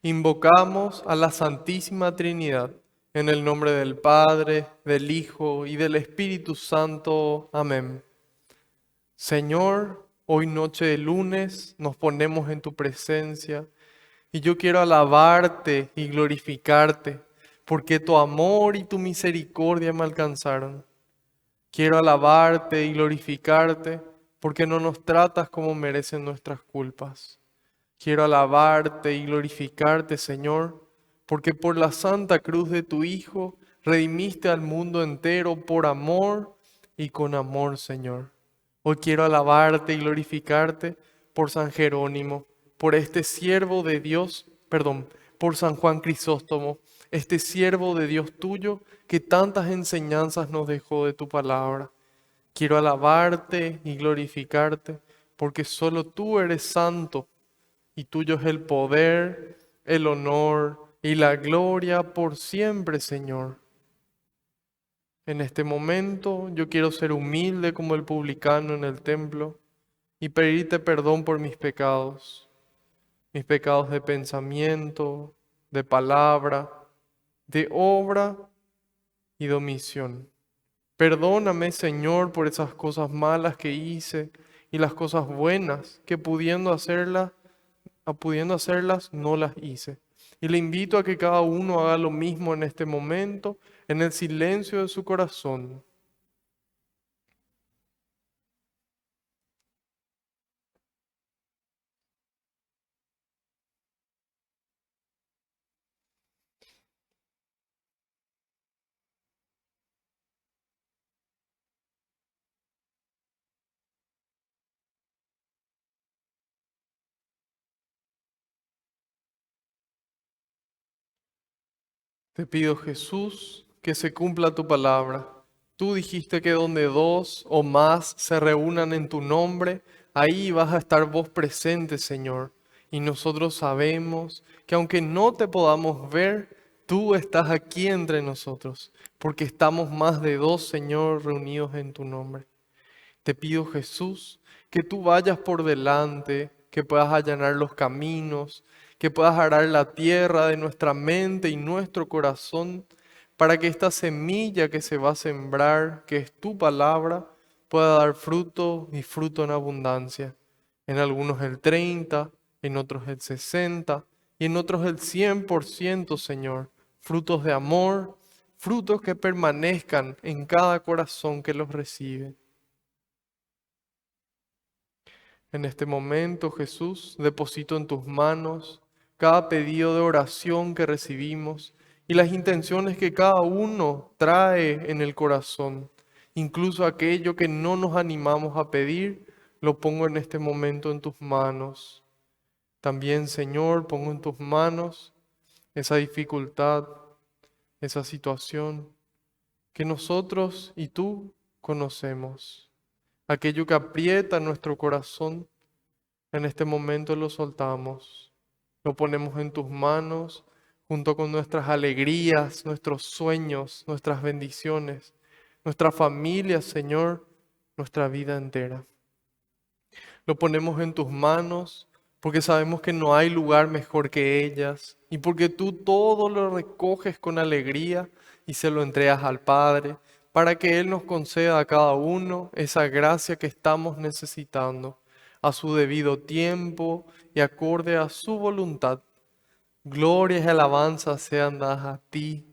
Invocamos a la Santísima Trinidad, en el nombre del Padre, del Hijo y del Espíritu Santo. Amén. Señor, hoy noche de lunes nos ponemos en tu presencia y yo quiero alabarte y glorificarte, porque tu amor y tu misericordia me alcanzaron. Quiero alabarte y glorificarte, porque no nos tratas como merecen nuestras culpas. Quiero alabarte y glorificarte, Señor, porque por la santa cruz de tu Hijo redimiste al mundo entero por amor y con amor, Señor. Hoy quiero alabarte y glorificarte por San Jerónimo, por este siervo de Dios, perdón, por San Juan Crisóstomo, este siervo de Dios tuyo que tantas enseñanzas nos dejó de tu palabra. Quiero alabarte y glorificarte porque solo tú eres santo y tuyo es el poder, el honor y la gloria por siempre, Señor. En este momento yo quiero ser humilde como el publicano en el templo y pedirte perdón por mis pecados de pensamiento, de palabra, de obra y de omisión. Perdóname, Señor, por esas cosas malas que hice y las cosas buenas que pudiendo hacerlas, no las hice. Y le invito a que cada uno haga lo mismo en este momento, en el silencio de su corazón. Te pido, Jesús, que se cumpla tu palabra. Tú dijiste que donde dos o más se reúnan en tu nombre, ahí vas a estar vos presente, Señor. Y nosotros sabemos que aunque no te podamos ver, tú estás aquí entre nosotros, porque estamos más de dos, Señor, reunidos en tu nombre. Te pido, Jesús, que tú vayas por delante, que puedas allanar los caminos, que puedas arar la tierra de nuestra mente y nuestro corazón, para que esta semilla que se va a sembrar, que es tu palabra, pueda dar fruto y fruto en abundancia. En algunos el 30, en otros el 60 y en otros el 100%, Señor. Frutos de amor, frutos que permanezcan en cada corazón que los recibe. En este momento, Jesús, deposito en tus manos cada pedido de oración que recibimos y las intenciones que cada uno trae en el corazón. Incluso aquello que no nos animamos a pedir, lo pongo en este momento en tus manos. También, Señor, pongo en tus manos esa dificultad, esa situación que nosotros y tú conocemos. Aquello que aprieta nuestro corazón. En este momento lo soltamos, lo ponemos en tus manos junto con nuestras alegrías, nuestros sueños, nuestras bendiciones, nuestra familia, Señor, nuestra vida entera. Lo ponemos en tus manos porque sabemos que no hay lugar mejor que ellas y porque tú todo lo recoges con alegría y se lo entregas al Padre para que Él nos conceda a cada uno esa gracia que estamos necesitando a su debido tiempo y acorde a su voluntad. Glorias y alabanzas sean dadas a ti,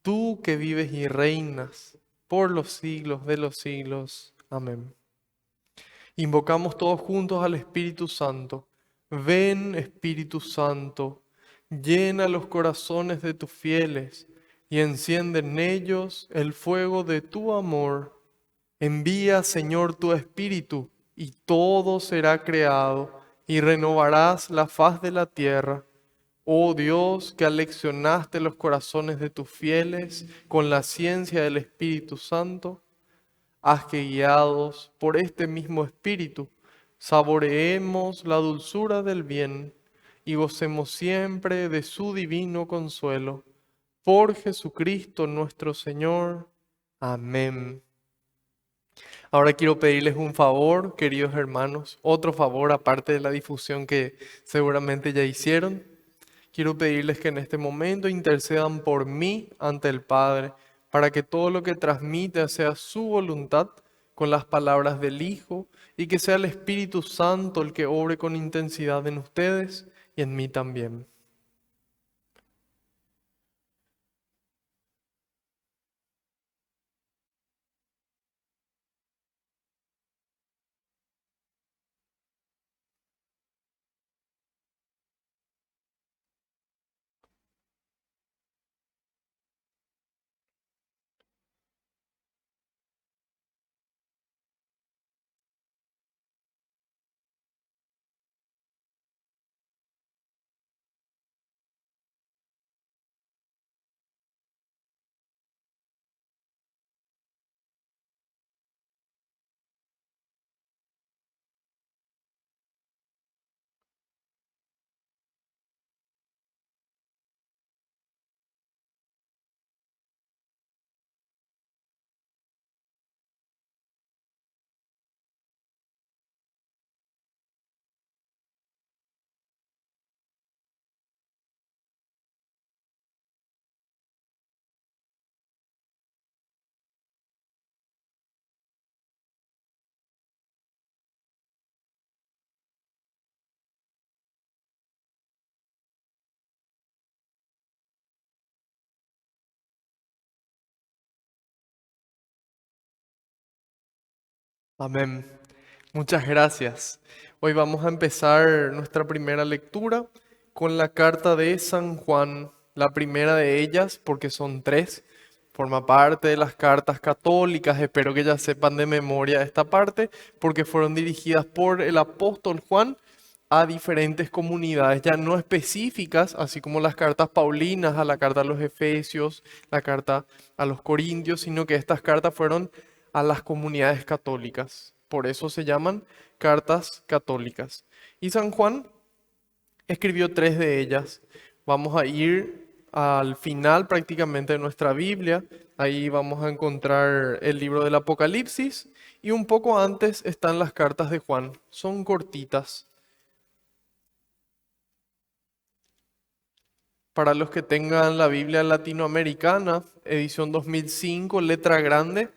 tú que vives y reinas por los siglos de los siglos. Amén. Invocamos todos juntos al Espíritu Santo. Ven, Espíritu Santo, llena los corazones de tus fieles y enciende en ellos el fuego de tu amor. Envía, Señor, tu Espíritu y todo será creado y renovarás la faz de la tierra. Oh Dios, que aleccionaste los corazones de tus fieles con la ciencia del Espíritu Santo, haz que guiados por este mismo Espíritu, saboreemos la dulzura del bien y gocemos siempre de su divino consuelo. Por Jesucristo nuestro Señor. Amén. Ahora quiero pedirles un favor, queridos hermanos, otro favor aparte de la difusión que seguramente ya hicieron. quiero pedirles que en este momento intercedan por mí ante el Padre, para que todo lo que transmita sea su voluntad con las palabras del Hijo y que sea el Espíritu Santo el que obre con intensidad en ustedes y en mí también. Amén. Muchas gracias. Hoy vamos a empezar nuestra primera lectura con la carta de San Juan, la primera de ellas, porque son tres, forma parte de las cartas católicas. Espero que ya sepan de memoria esta parte, porque fueron dirigidas por el apóstol Juan a diferentes comunidades, ya no específicas, así como las cartas paulinas, a la carta a los Efesios, la carta a los Corintios, sino que estas cartas fueron a las comunidades católicas. Por eso se llaman cartas católicas. Y San Juan escribió tres de ellas. Vamos a ir al final prácticamente de nuestra Biblia. Ahí vamos a encontrar el libro del Apocalipsis y un poco antes están las cartas de Juan. Son cortitas. Para los que tengan la Biblia latinoamericana, edición 2005, letra grande,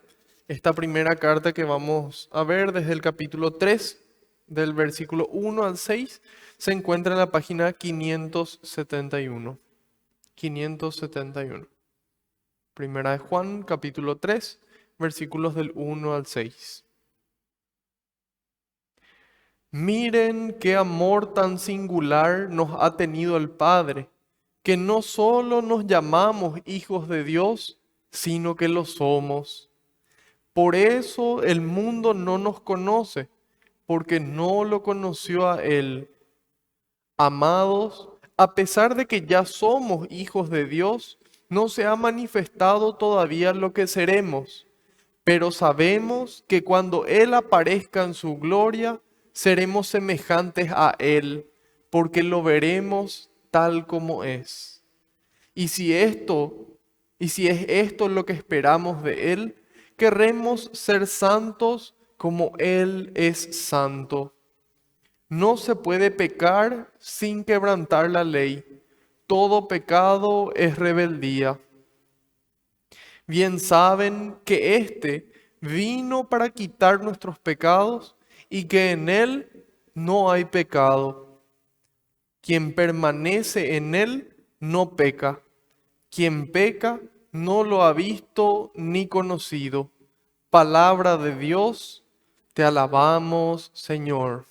esta primera carta que vamos a ver desde el capítulo 3, del versículo 1 al 6, se encuentra en la página 571. 571. Primera de Juan, capítulo 3, versículos del 1 al 6. Miren qué amor tan singular nos ha tenido el Padre, que no solo nos llamamos hijos de Dios, sino que lo somos. Por eso el mundo no nos conoce, porque no lo conoció a Él. Amados, a pesar de que ya somos hijos de Dios, no se ha manifestado todavía lo que seremos, pero sabemos que cuando Él aparezca en su gloria, seremos semejantes a Él, porque lo veremos tal como es. Y si esto, y si es esto lo que esperamos de Él, querremos ser santos como Él es santo. No se puede pecar sin quebrantar la ley. Todo pecado es rebeldía. Bien saben que éste vino para quitar nuestros pecados y que en Él no hay pecado. Quien permanece en Él no peca. Quien peca no lo ha visto ni conocido. Palabra de Dios, te alabamos, Señor.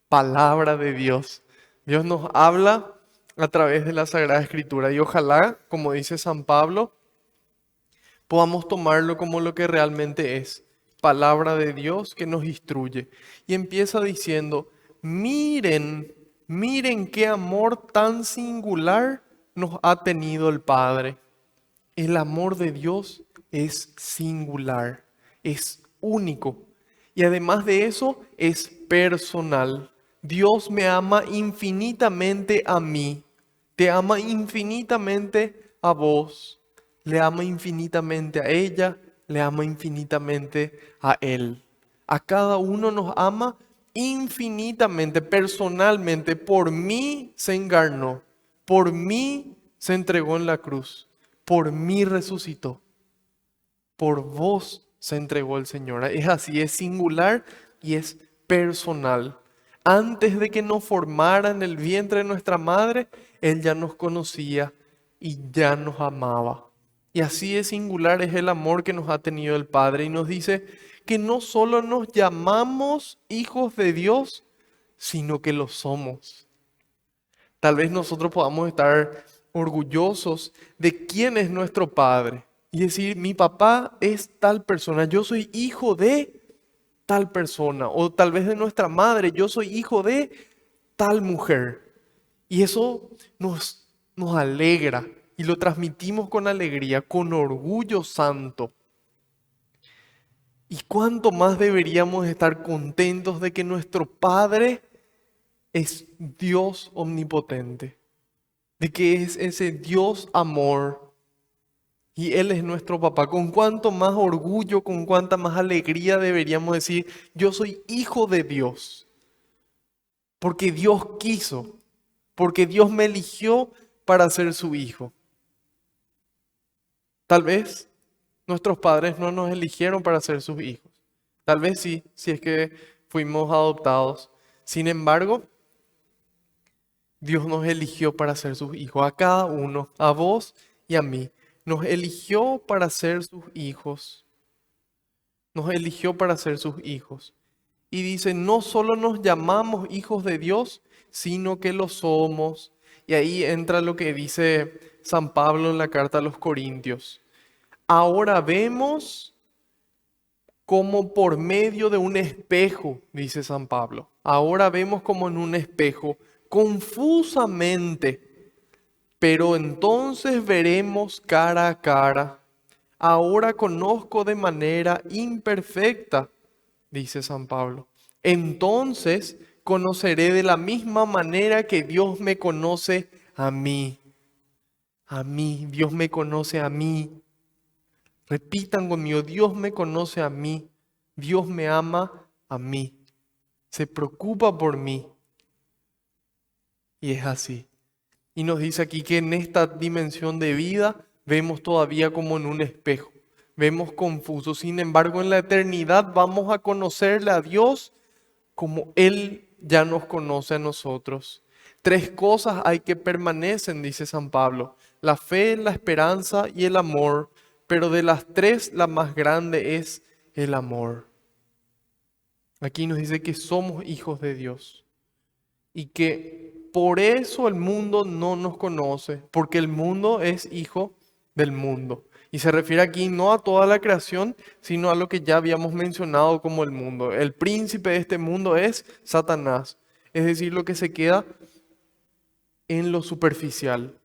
Palabra de Dios. Dios nos habla a través de la Sagrada Escritura y ojalá, como dice San Pablo, podamos tomarlo como lo que realmente es, palabra de Dios que nos instruye. Y empieza diciendo, miren, miren qué amor tan singular nos ha tenido el Padre. El amor de Dios es singular, es único. Y además de eso, es personal. Dios me ama infinitamente a mí, te ama infinitamente a vos, le ama infinitamente a ella, le ama infinitamente a él. A cada uno nos ama infinitamente, personalmente. Por mí se encarnó, Por mí se entregó en la cruz. Por mí resucitó. Por vos se entregó el Señor. Es así, es singular y es personal. Antes de que nos formara en el vientre de nuestra madre, Él ya nos conocía y ya nos amaba. Y así de singular es el amor que nos ha tenido el Padre. Y nos dice que no solo nos llamamos hijos de Dios, sino que lo somos. Tal vez nosotros podamos estar orgullosos de quién es nuestro Padre y decir, mi papá es tal persona, yo soy hijo de tal persona, o tal vez de nuestra madre, yo soy hijo de tal mujer. Y eso nos alegra y lo transmitimos con alegría, con orgullo santo. ¿Y cuánto más deberíamos estar contentos de que nuestro Padre es Dios omnipotente? De que es ese Dios amor y Él es nuestro papá. Con cuánto más orgullo, con cuánta más alegría deberíamos decir, yo soy hijo de Dios, porque Dios quiso, porque Dios me eligió para ser su hijo. Tal vez nuestros padres no nos eligieron para ser sus hijos. Tal vez sí, si es que fuimos adoptados. Sin embargo, Dios nos eligió para ser sus hijos, a cada uno, a vos y a mí. Nos eligió para ser sus hijos. Nos eligió para ser sus hijos. Y dice, no solo nos llamamos hijos de Dios, sino que lo somos. Y ahí entra lo que dice San Pablo en la carta a los Corintios. Ahora vemos como por medio de un espejo, dice San Pablo. Ahora vemos como en un espejo, confusamente, pero entonces veremos cara a cara. Ahora conozco de manera imperfecta, dice San Pablo. Entonces conoceré de la misma manera que Dios me conoce a mí. A mí, Dios me conoce a mí. Repitan conmigo, Dios me conoce a mí. Dios me ama a mí. Se preocupa por mí. Y es así. Y nos dice aquí que en esta dimensión de vida vemos todavía como en un espejo. Vemos confuso. Sin embargo, en la eternidad vamos a conocerle a Dios como Él ya nos conoce a nosotros. Tres cosas hay que permanecen, dice San Pablo: la fe, la esperanza y el amor. Pero de las tres, la más grande es el amor. Aquí nos dice que somos hijos de Dios y que por eso el mundo no nos conoce, porque el mundo es hijo del mundo. Y se refiere aquí no a toda la creación, sino a lo que ya habíamos mencionado como el mundo. El príncipe de este mundo es Satanás, es decir, lo que se queda en lo superficial.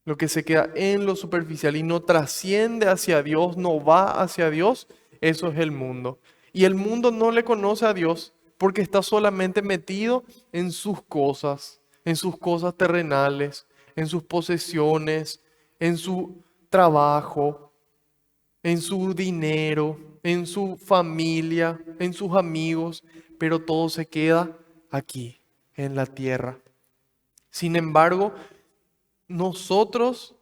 Lo que se queda en lo superficial y no trasciende hacia Dios, no va hacia Dios, eso es el mundo. Y el mundo no le conoce a Dios porque está solamente metido en sus cosas terrenales, en sus posesiones, en su trabajo, en su dinero, en su familia, en sus amigos, pero todo se queda aquí, en la tierra. Sin embargo, nosotros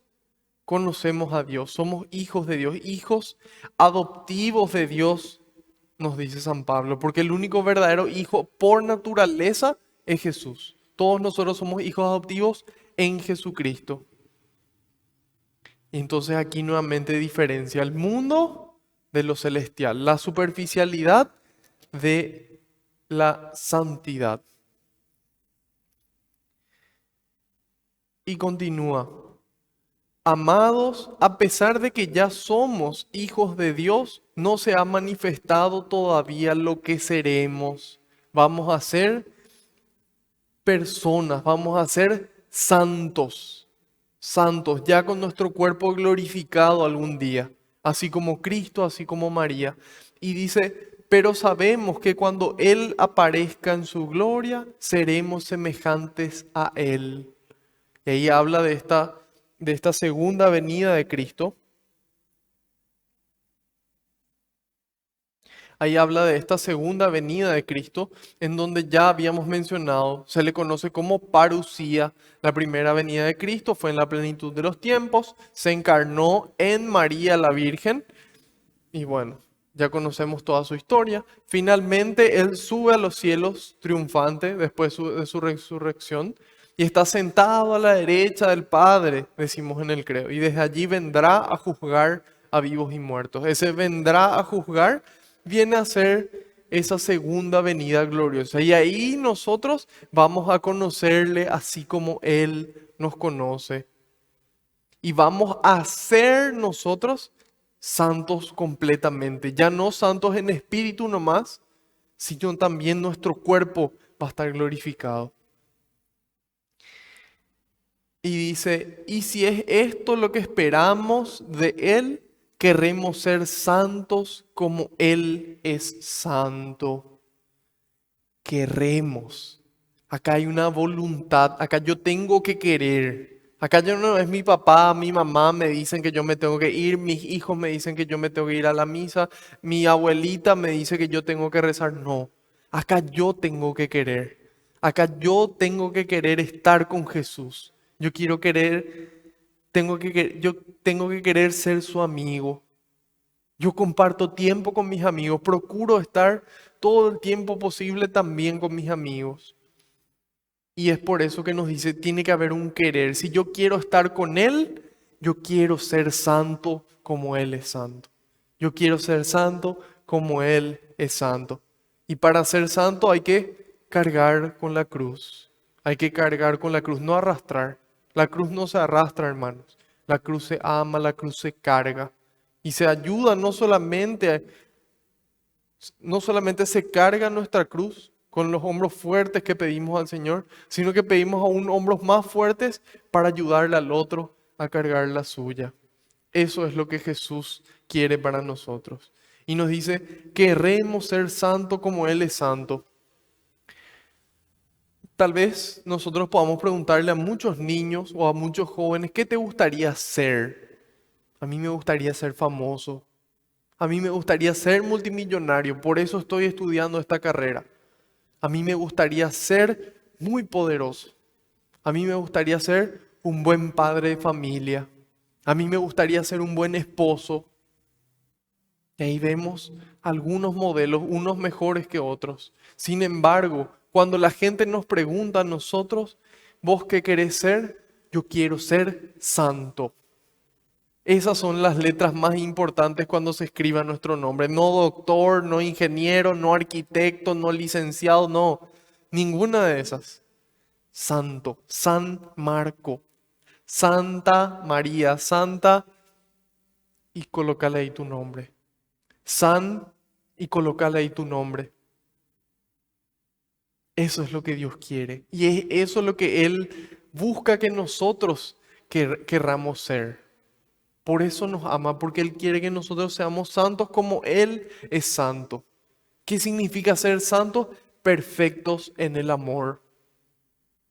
conocemos a Dios, somos hijos de Dios, hijos adoptivos de Dios, nos dice San Pablo, porque el único verdadero hijo por naturaleza es Jesús. Todos nosotros somos hijos adoptivos en Jesucristo. Y entonces aquí nuevamente diferencia el mundo de lo celestial, la superficialidad de la santidad. Y continúa. Amados, a pesar de que ya somos hijos de Dios, no se ha manifestado todavía lo que seremos. Vamos a ser personas, vamos a ser santos, santos, ya con nuestro cuerpo glorificado algún día, así como Cristo, así como María. Y dice, pero sabemos que cuando Él aparezca en su gloria, seremos semejantes a Él. Y ahí habla de esta segunda venida de Cristo. Ahí habla de esta segunda venida de Cristo, en donde ya habíamos mencionado, se le conoce como parusía. La primera venida de Cristo fue en la plenitud de los tiempos, se encarnó en María la Virgen, y bueno, ya conocemos toda su historia. Finalmente, Él sube a los cielos triunfante después de su resurrección y está sentado a la derecha del Padre, decimos en el credo. Y desde allí vendrá a juzgar a vivos y muertos. Ese vendrá a juzgar viene a ser esa segunda venida gloriosa. Y ahí nosotros vamos a conocerle así como Él nos conoce. Y vamos a ser nosotros santos completamente. Ya no santos en espíritu nomás, sino también nuestro cuerpo va a estar glorificado. Y dice, y si es esto lo que esperamos de Él, querremos ser santos como Él es santo. Queremos. Acá hay una voluntad, acá yo tengo que querer. Acá yo no es mi papá, mi mamá me dicen que yo me tengo que ir, mis hijos me dicen que yo me tengo que ir a la misa, mi abuelita me dice que yo tengo que rezar. No, acá yo tengo que querer. Acá yo tengo que querer estar con Jesús. Yo quiero querer, yo tengo que querer ser su amigo. Yo comparto tiempo con mis amigos, procuro estar todo el tiempo posible también con mis amigos. Y es por eso que nos dice, tiene que haber un querer. Si yo quiero estar con Él, yo quiero ser santo como Él es santo. Yo quiero ser santo como Él es santo. Y para ser santo hay que cargar con la cruz. Hay que cargar con la cruz, no arrastrar. La cruz no se arrastra, hermanos. La cruz se ama, la cruz se carga. Y se ayuda no solamente se carga nuestra cruz con los hombros fuertes que pedimos al Señor, sino que pedimos aún hombros más fuertes para ayudarle al otro a cargar la suya. Eso es lo que Jesús quiere para nosotros. Y nos dice, queremos ser santo como Él es santo. Tal vez nosotros podamos preguntarle a muchos niños o a muchos jóvenes, ¿qué te gustaría ser? A mí me gustaría ser famoso. A mí me gustaría ser multimillonario, por eso estoy estudiando esta carrera. A mí me gustaría ser muy poderoso. A mí me gustaría ser un buen padre de familia. A mí me gustaría ser un buen esposo. Y ahí vemos algunos modelos, unos mejores que otros. Sin embargo, cuando la gente nos pregunta a nosotros, ¿vos qué querés ser? Yo quiero ser santo. Esas son las letras más importantes cuando se escriba nuestro nombre. No doctor, no ingeniero, no arquitecto, no licenciado, no. Ninguna de esas. Santo, San Marco, Santa María, Santa y colócale ahí tu nombre. San y colócale ahí tu nombre. Eso es lo que Dios quiere. Y es eso lo que Él busca que nosotros querramos ser. Por eso nos ama, porque Él quiere que nosotros seamos santos como Él es santo. ¿Qué significa ser santos? Perfectos en el amor.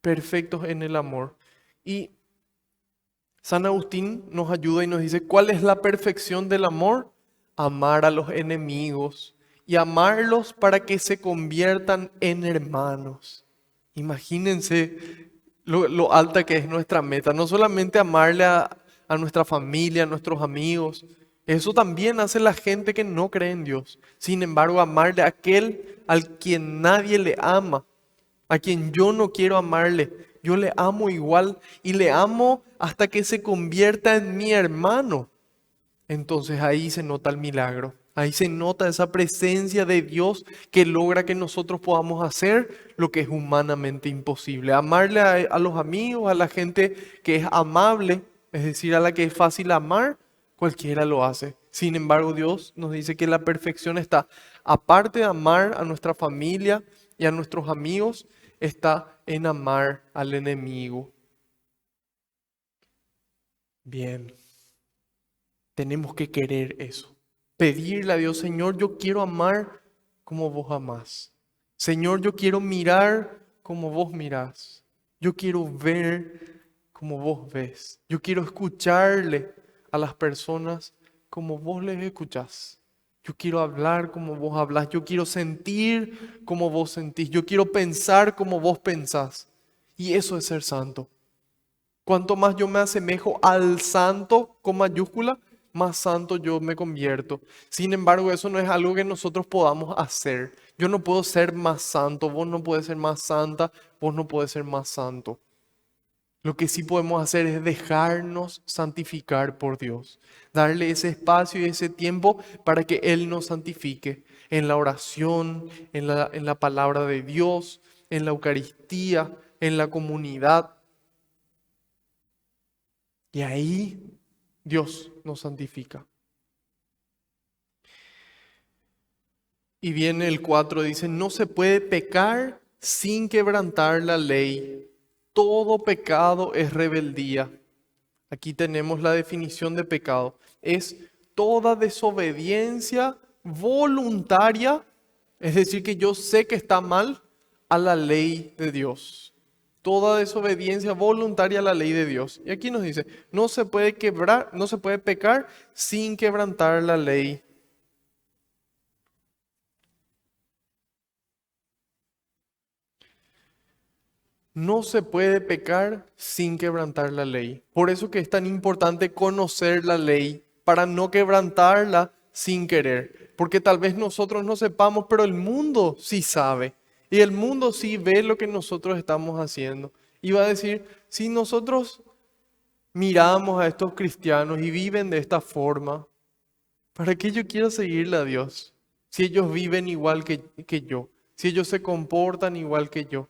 Perfectos en el amor. Y San Agustín nos ayuda y nos dice, ¿cuál es la perfección del amor? Amar a los enemigos y amarlos para que se conviertan en hermanos. Imagínense lo alta que es nuestra meta. No solamente amarle a nuestra familia, a nuestros amigos. Eso también hace la gente que no cree en Dios. Sin embargo, amarle a aquel al quien nadie le ama, a quien yo no quiero amarle, yo le amo igual y le amo hasta que se convierta en mi hermano. Entonces ahí se nota el milagro, ahí se nota esa presencia de Dios que logra que nosotros podamos hacer lo que es humanamente imposible. Amarle a los amigos, a la gente que es amable, es decir, a la que es fácil amar, cualquiera lo hace. Sin embargo, Dios nos dice que la perfección está, aparte de amar a nuestra familia y a nuestros amigos, está en amar al enemigo. Bien. Tenemos que querer eso. Pedirle a Dios, Señor, yo quiero amar como vos amás. Señor, yo quiero mirar como vos mirás. Yo quiero ver como vos ves. Yo quiero escucharle a las personas como vos les escuchás. Yo quiero hablar como vos hablas, yo quiero sentir como vos sentís, yo quiero pensar como vos pensás. Y eso es ser santo. Cuanto más yo me asemejo al santo con mayúscula, más santo yo me convierto. Sin embargo, eso no es algo que nosotros podamos hacer. Yo no puedo ser más santo, vos no podés ser más santa, vos no podés ser más santo. Lo que sí podemos hacer es dejarnos santificar por Dios, darle ese espacio y ese tiempo para que Él nos santifique en la oración, en la palabra de Dios, en la Eucaristía, en la comunidad. Y ahí Dios nos santifica. Y viene el 4, dice, no se puede pecar sin quebrantar la ley. Todo pecado es rebeldía. Aquí tenemos la definición de pecado. Es toda desobediencia voluntaria, es decir, que yo sé que está mal, a la ley de Dios. Toda desobediencia voluntaria a la ley de Dios. Y aquí nos dice, no se puede quebrar, no se puede pecar sin quebrantar la ley. No se puede pecar sin quebrantar la ley. Por eso que es tan importante conocer la ley para no quebrantarla sin querer. Porque tal vez nosotros no sepamos, pero el mundo sí sabe. Y el mundo sí ve lo que nosotros estamos haciendo. Y va a decir, si nosotros miramos a estos cristianos y viven de esta forma, ¿para qué yo quiero seguirle a Dios? Si ellos viven igual que yo, si ellos se comportan igual que yo.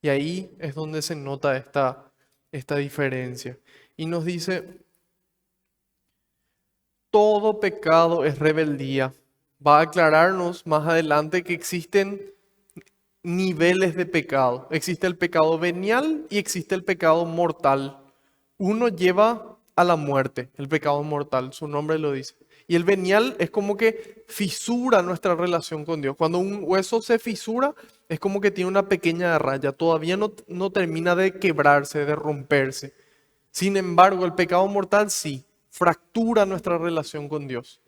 Y ahí es donde se nota esta diferencia. Y nos dice, todo pecado es rebeldía. Va a aclararnos más adelante que existen niveles de pecado. Existe el pecado venial y existe el pecado mortal. Uno lleva a la muerte, el pecado mortal, su nombre lo dice. Y el venial es como que fisura nuestra relación con Dios. Cuando un hueso se fisura, es como que tiene una pequeña raya. Todavía no termina de quebrarse, de romperse. Sin embargo, el pecado mortal sí, fractura nuestra relación con Dios.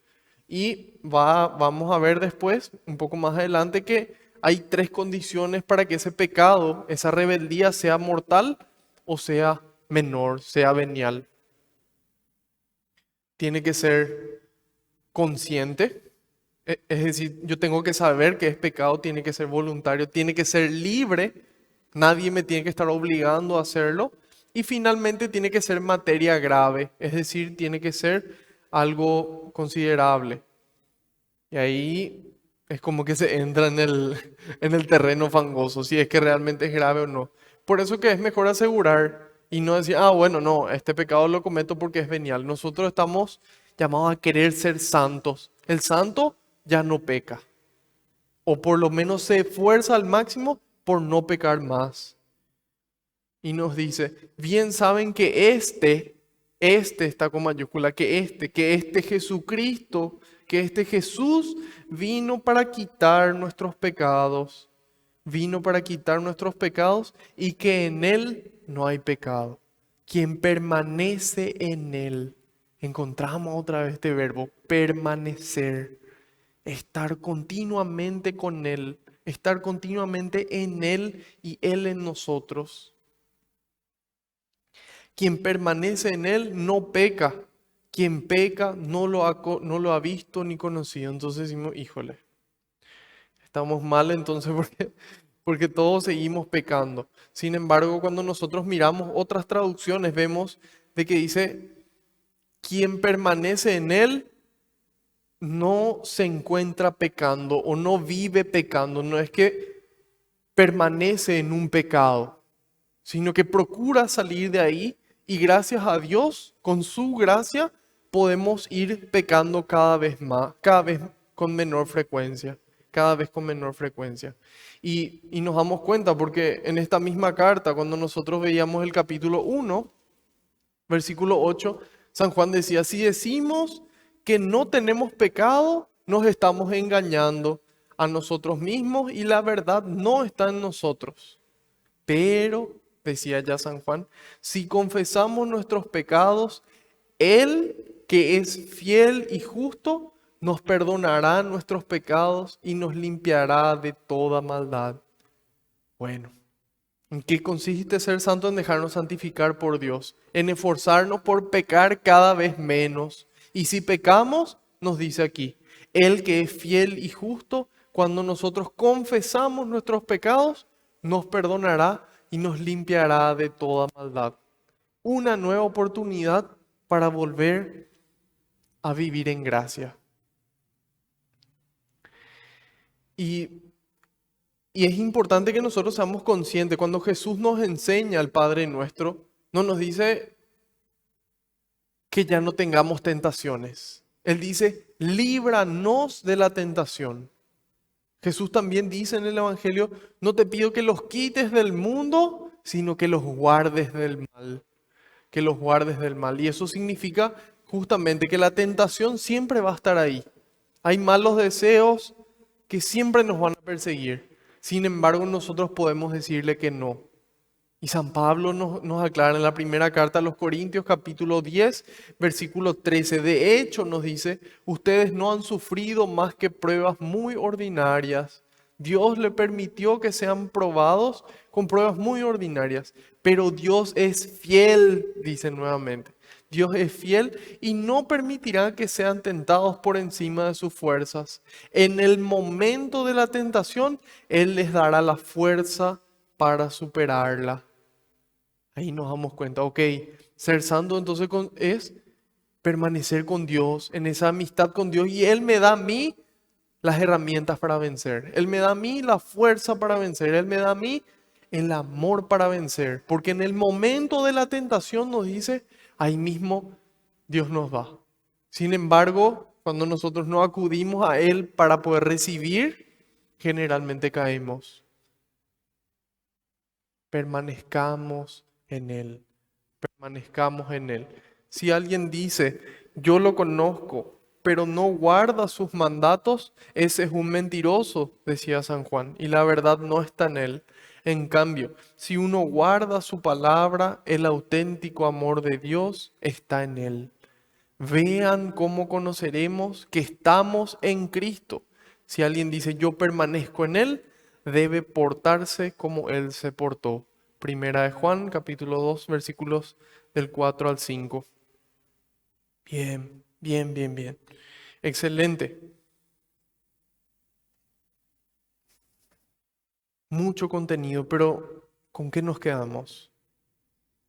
Y vamos a ver después, un poco más adelante, que hay tres condiciones para que ese pecado, esa rebeldía sea mortal o sea menor, sea venial. Tiene que ser consciente, es decir, yo tengo que saber que es pecado, tiene que ser voluntario, tiene que ser libre, nadie me tiene que estar obligando a hacerlo. Y finalmente tiene que ser materia grave, es decir, tiene que ser algo considerable. Y ahí es como que se entra en el terreno fangoso, si es que realmente es grave o no. Por eso que es mejor asegurar y no decir, ah, bueno, no, este pecado lo cometo porque es venial. Nosotros estamos llamados a querer ser santos. El santo ya no peca, o por lo menos se esfuerza al máximo por no pecar más. Y nos dice, bien saben que este está con mayúscula, que este Jesucristo, que este Jesús vino para quitar nuestros pecados, vino para quitar nuestros pecados y que en Él no hay pecado. Quien permanece en Él, encontramos otra vez este verbo, permanecer, estar continuamente con Él, estar continuamente en Él y Él en nosotros. Quien permanece en Él no peca. Quien peca no lo ha visto ni conocido. Entonces decimos, híjole, estamos mal entonces porque todos seguimos pecando. Sin embargo, cuando nosotros miramos otras traducciones, vemos de que dice, quien permanece en Él no se encuentra pecando o no vive pecando. No es que permanece en un pecado, sino que procura salir de ahí y gracias a Dios, con su gracia, podemos ir pecando cada vez más, cada vez con menor frecuencia, cada vez con menor frecuencia. Y nos damos cuenta porque en esta misma carta, cuando nosotros veíamos el capítulo 1, versículo 8, San Juan decía, si decimos que no tenemos pecado, nos estamos engañando a nosotros mismos y la verdad no está en nosotros. Pero, decía ya San Juan, si confesamos nuestros pecados, Él que es fiel y justo nos perdonará nuestros pecados y nos limpiará de toda maldad. Bueno, ¿en qué consiste ser santo? En dejarnos santificar por Dios, en esforzarnos por pecar cada vez menos. Y si pecamos, nos dice aquí, Él que es fiel y justo, cuando nosotros confesamos nuestros pecados, nos perdonará y nos limpiará de toda maldad. Una nueva oportunidad para volver a vivir en gracia. Y, y es importante que nosotros seamos conscientes, cuando Jesús nos enseña al Padre Nuestro, no nos dice que ya no tengamos tentaciones. Él dice, líbranos de la tentación. Jesús también dice en el Evangelio, no te pido que los quites del mundo, sino que los guardes del mal. Que los guardes del mal. Y eso significa justamente que la tentación siempre va a estar ahí. Hay malos deseos que siempre nos van a perseguir. Sin embargo, nosotros podemos decirle que no. Y San Pablo nos aclara en la primera carta a los Corintios, capítulo 10, versículo 13. De hecho, nos dice, ustedes no han sufrido más que pruebas muy ordinarias. Dios le permitió que sean probados con pruebas muy ordinarias. Pero Dios es fiel, dice nuevamente. Dios es fiel y no permitirá que sean tentados por encima de sus fuerzas. En el momento de la tentación, Él les dará la fuerza para superarla. Ahí nos damos cuenta, ok, ser santo entonces es permanecer con Dios, en esa amistad con Dios, y Él me da a mí las herramientas para vencer. Él me da a mí la fuerza para vencer. Él me da a mí el amor para vencer. Porque en el momento de la tentación nos dice, ahí mismo Dios nos da. Sin embargo, cuando nosotros no acudimos a Él para poder recibir, generalmente caemos. Permanezcamos en Él. Permanezcamos en Él. Si alguien dice, yo lo conozco, pero no guarda sus mandatos, ese es un mentiroso, decía San Juan, y la verdad no está en él. En cambio, si uno guarda su palabra, el auténtico amor de Dios está en él. Vean cómo conoceremos que estamos en Cristo. Si alguien dice, yo permanezco en él, debe portarse como él se portó. Primera de Juan, capítulo 2, versículos del 4 al 5. Bien, bien, bien, bien. Excelente. Mucho contenido, pero ¿con qué nos quedamos?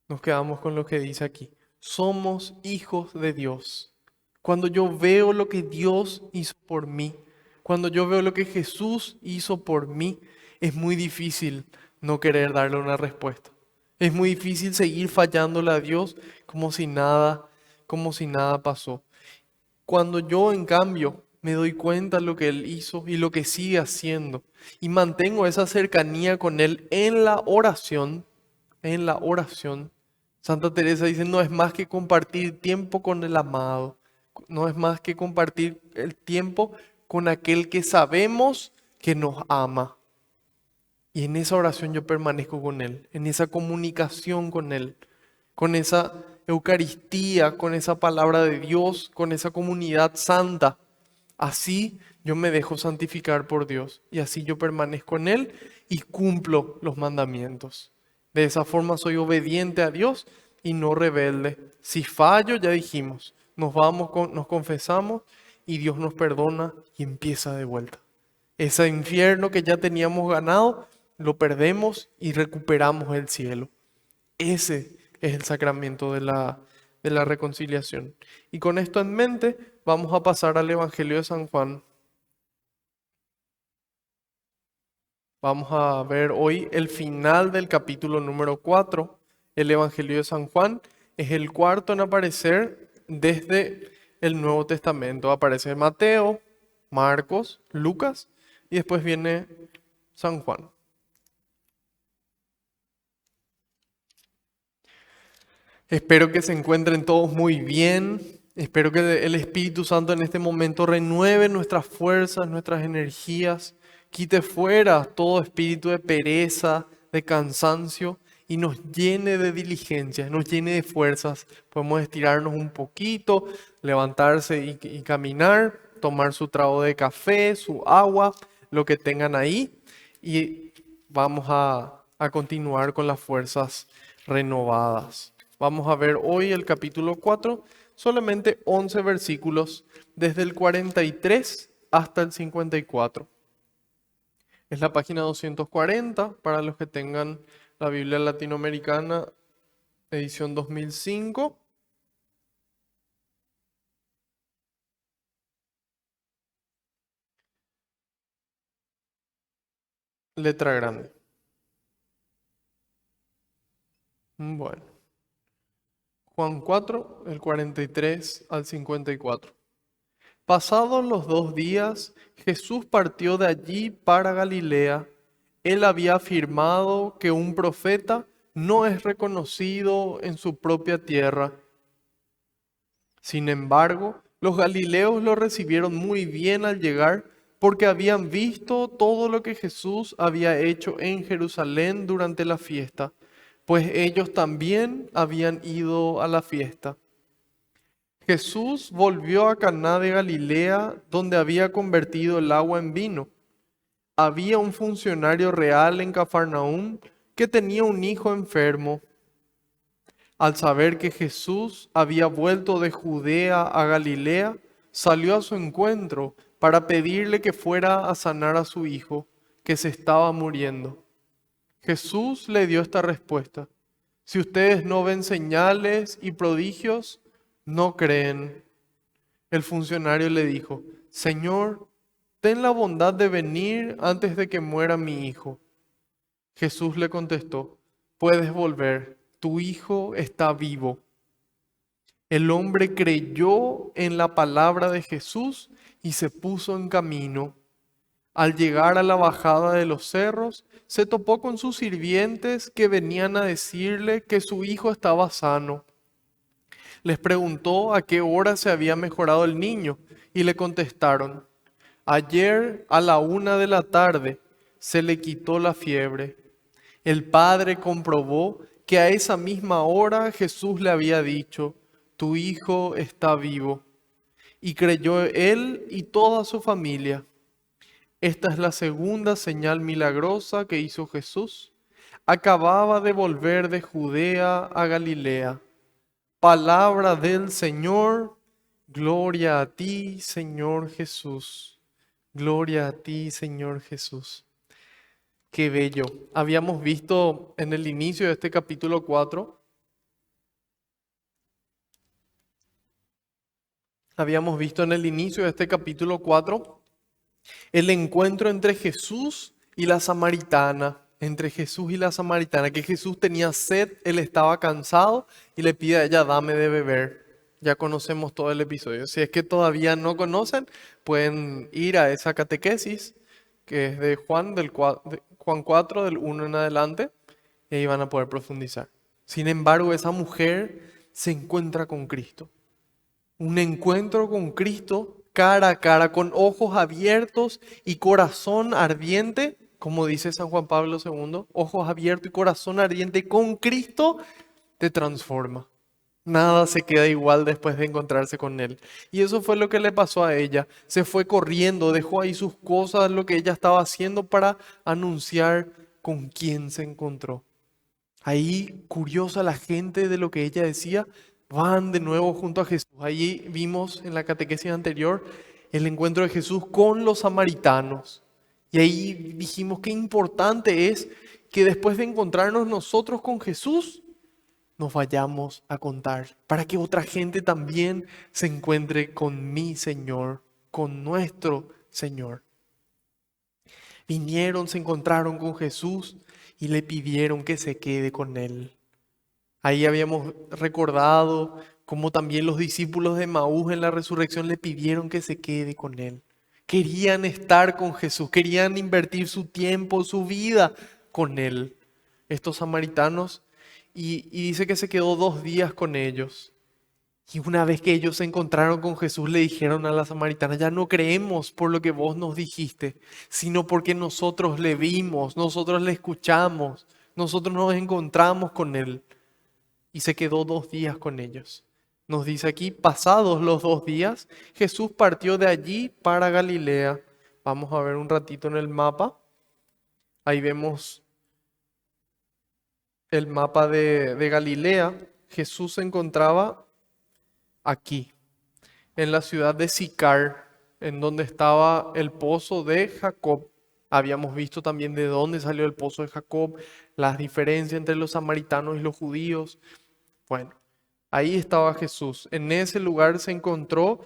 Nos quedamos con lo que dice aquí. Somos hijos de Dios. Cuando yo veo lo que Dios hizo por mí, cuando yo veo lo que Jesús hizo por mí, es muy difícil no querer darle una respuesta. Es muy difícil seguir fallándole a Dios como si nada pasó. Cuando yo, en cambio, me doy cuenta de lo que Él hizo y lo que sigue haciendo, y mantengo esa cercanía con Él en la oración, Santa Teresa dice, no es más que compartir tiempo con el amado, no es más que compartir el tiempo con aquel que sabemos que nos ama. Y en esa oración yo permanezco con Él, en esa comunicación con Él, con esa Eucaristía, con esa palabra de Dios, con esa comunidad santa. Así yo me dejo santificar por Dios y así yo permanezco en Él y cumplo los mandamientos. De esa forma soy obediente a Dios y no rebelde. Si fallo, ya dijimos, nos confesamos y Dios nos perdona y empieza de vuelta. Ese infierno que ya teníamos ganado, lo perdemos y recuperamos el cielo. Ese es el sacramento de la reconciliación. Y con esto en mente, vamos a pasar al Evangelio de San Juan. Vamos a ver hoy el final del capítulo número 4. El Evangelio de San Juan es el cuarto en aparecer desde el Nuevo Testamento. Aparece Mateo, Marcos, Lucas y después viene San Juan. Espero que se encuentren todos muy bien. Espero que el Espíritu Santo en este momento renueve nuestras fuerzas, nuestras energías, quite fuera todo espíritu de pereza, de cansancio y nos llene de diligencia, nos llene de fuerzas. Podemos estirarnos un poquito, levantarse y caminar, tomar su trago de café, su agua, lo que tengan ahí, y vamos a continuar con las fuerzas renovadas. Vamos a ver hoy el capítulo 4, solamente 11 versículos, desde el 43 hasta el 54. Es la página 240 para los que tengan la Biblia Latinoamericana, edición 2005. Letra grande. Bueno. Juan 4, el 43 al 54. Pasados los 2 días, Jesús partió de allí para Galilea. Él había afirmado que un profeta no es reconocido en su propia tierra. Sin embargo, los galileos lo recibieron muy bien al llegar porque habían visto todo lo que Jesús había hecho en Jerusalén durante la fiesta, pues ellos también habían ido a la fiesta. Jesús volvió a Caná de Galilea, donde había convertido el agua en vino. Había un funcionario real en Cafarnaúm que tenía un hijo enfermo. Al saber que Jesús había vuelto de Judea a Galilea, salió a su encuentro para pedirle que fuera a sanar a su hijo, que se estaba muriendo. Jesús le dio esta respuesta: si ustedes no ven señales y prodigios, no creen. El funcionario le dijo: Señor, ten la bondad de venir antes de que muera mi hijo. Jesús le contestó: puedes volver, tu hijo está vivo. El hombre creyó en la palabra de Jesús y se puso en camino. Al llegar a la bajada de los cerros, se topó con sus sirvientes que venían a decirle que su hijo estaba sano. Les preguntó a qué hora se había mejorado el niño y le contestaron: ayer a la 1 de la tarde se le quitó la fiebre. El padre comprobó que a esa misma hora Jesús le había dicho: tu hijo está vivo. Y creyó él y toda su familia. Esta es la segunda señal milagrosa que hizo Jesús. Acababa de volver de Judea a Galilea. Palabra del Señor. Gloria a ti, Señor Jesús. Gloria a ti, Señor Jesús. Qué bello. Habíamos visto en el inicio de este capítulo 4, el encuentro entre Jesús y la samaritana. Que Jesús tenía sed, él estaba cansado y le pide a ella: dame de beber. Ya conocemos todo el episodio. Si es que todavía no conocen, pueden ir a esa catequesis que es de Juan, de Juan 4, del 1 en adelante, y ahí van a poder profundizar. Sin embargo, esa mujer se encuentra con Cristo. Un encuentro con Cristo cara a cara, con ojos abiertos y corazón ardiente, como dice San Juan Pablo II, ojos abiertos y corazón ardiente con Cristo te transforma. Nada se queda igual después de encontrarse con Él. Y eso fue lo que le pasó a ella. Se fue corriendo, dejó ahí sus cosas, lo que ella estaba haciendo para anunciar con quién se encontró. Ahí, curiosa la gente de lo que ella decía, van de nuevo junto a Jesús. Ahí vimos en la catequesis anterior el encuentro de Jesús con los samaritanos. Y ahí dijimos qué importante es que después de encontrarnos nosotros con Jesús, nos vayamos a contar para que otra gente también se encuentre con mi Señor, con nuestro Señor. Vinieron, se encontraron con Jesús y le pidieron que se quede con Él. Ahí habíamos recordado cómo también los discípulos de Maús en la resurrección le pidieron que se quede con Él. Querían estar con Jesús, querían invertir su tiempo, su vida con Él. Estos samaritanos, y dice que se quedó 2 días con ellos. Y una vez que ellos se encontraron con Jesús, le dijeron a la samaritana: ya no creemos por lo que vos nos dijiste, sino porque nosotros le vimos, nosotros le escuchamos nosotros nos encontramos con Él y se quedó 2 días con ellos. Nos dice aquí, pasados los 2 días, Jesús partió de allí para Galilea. Vamos a ver un ratito en el mapa. Ahí vemos el mapa de Galilea. Jesús se encontraba aquí, en la ciudad de Sicar, en donde estaba el pozo de Jacob. Habíamos visto también de dónde salió el pozo de Jacob, las diferencias entre los samaritanos y los judíos. Bueno, ahí estaba Jesús. En ese lugar se encontró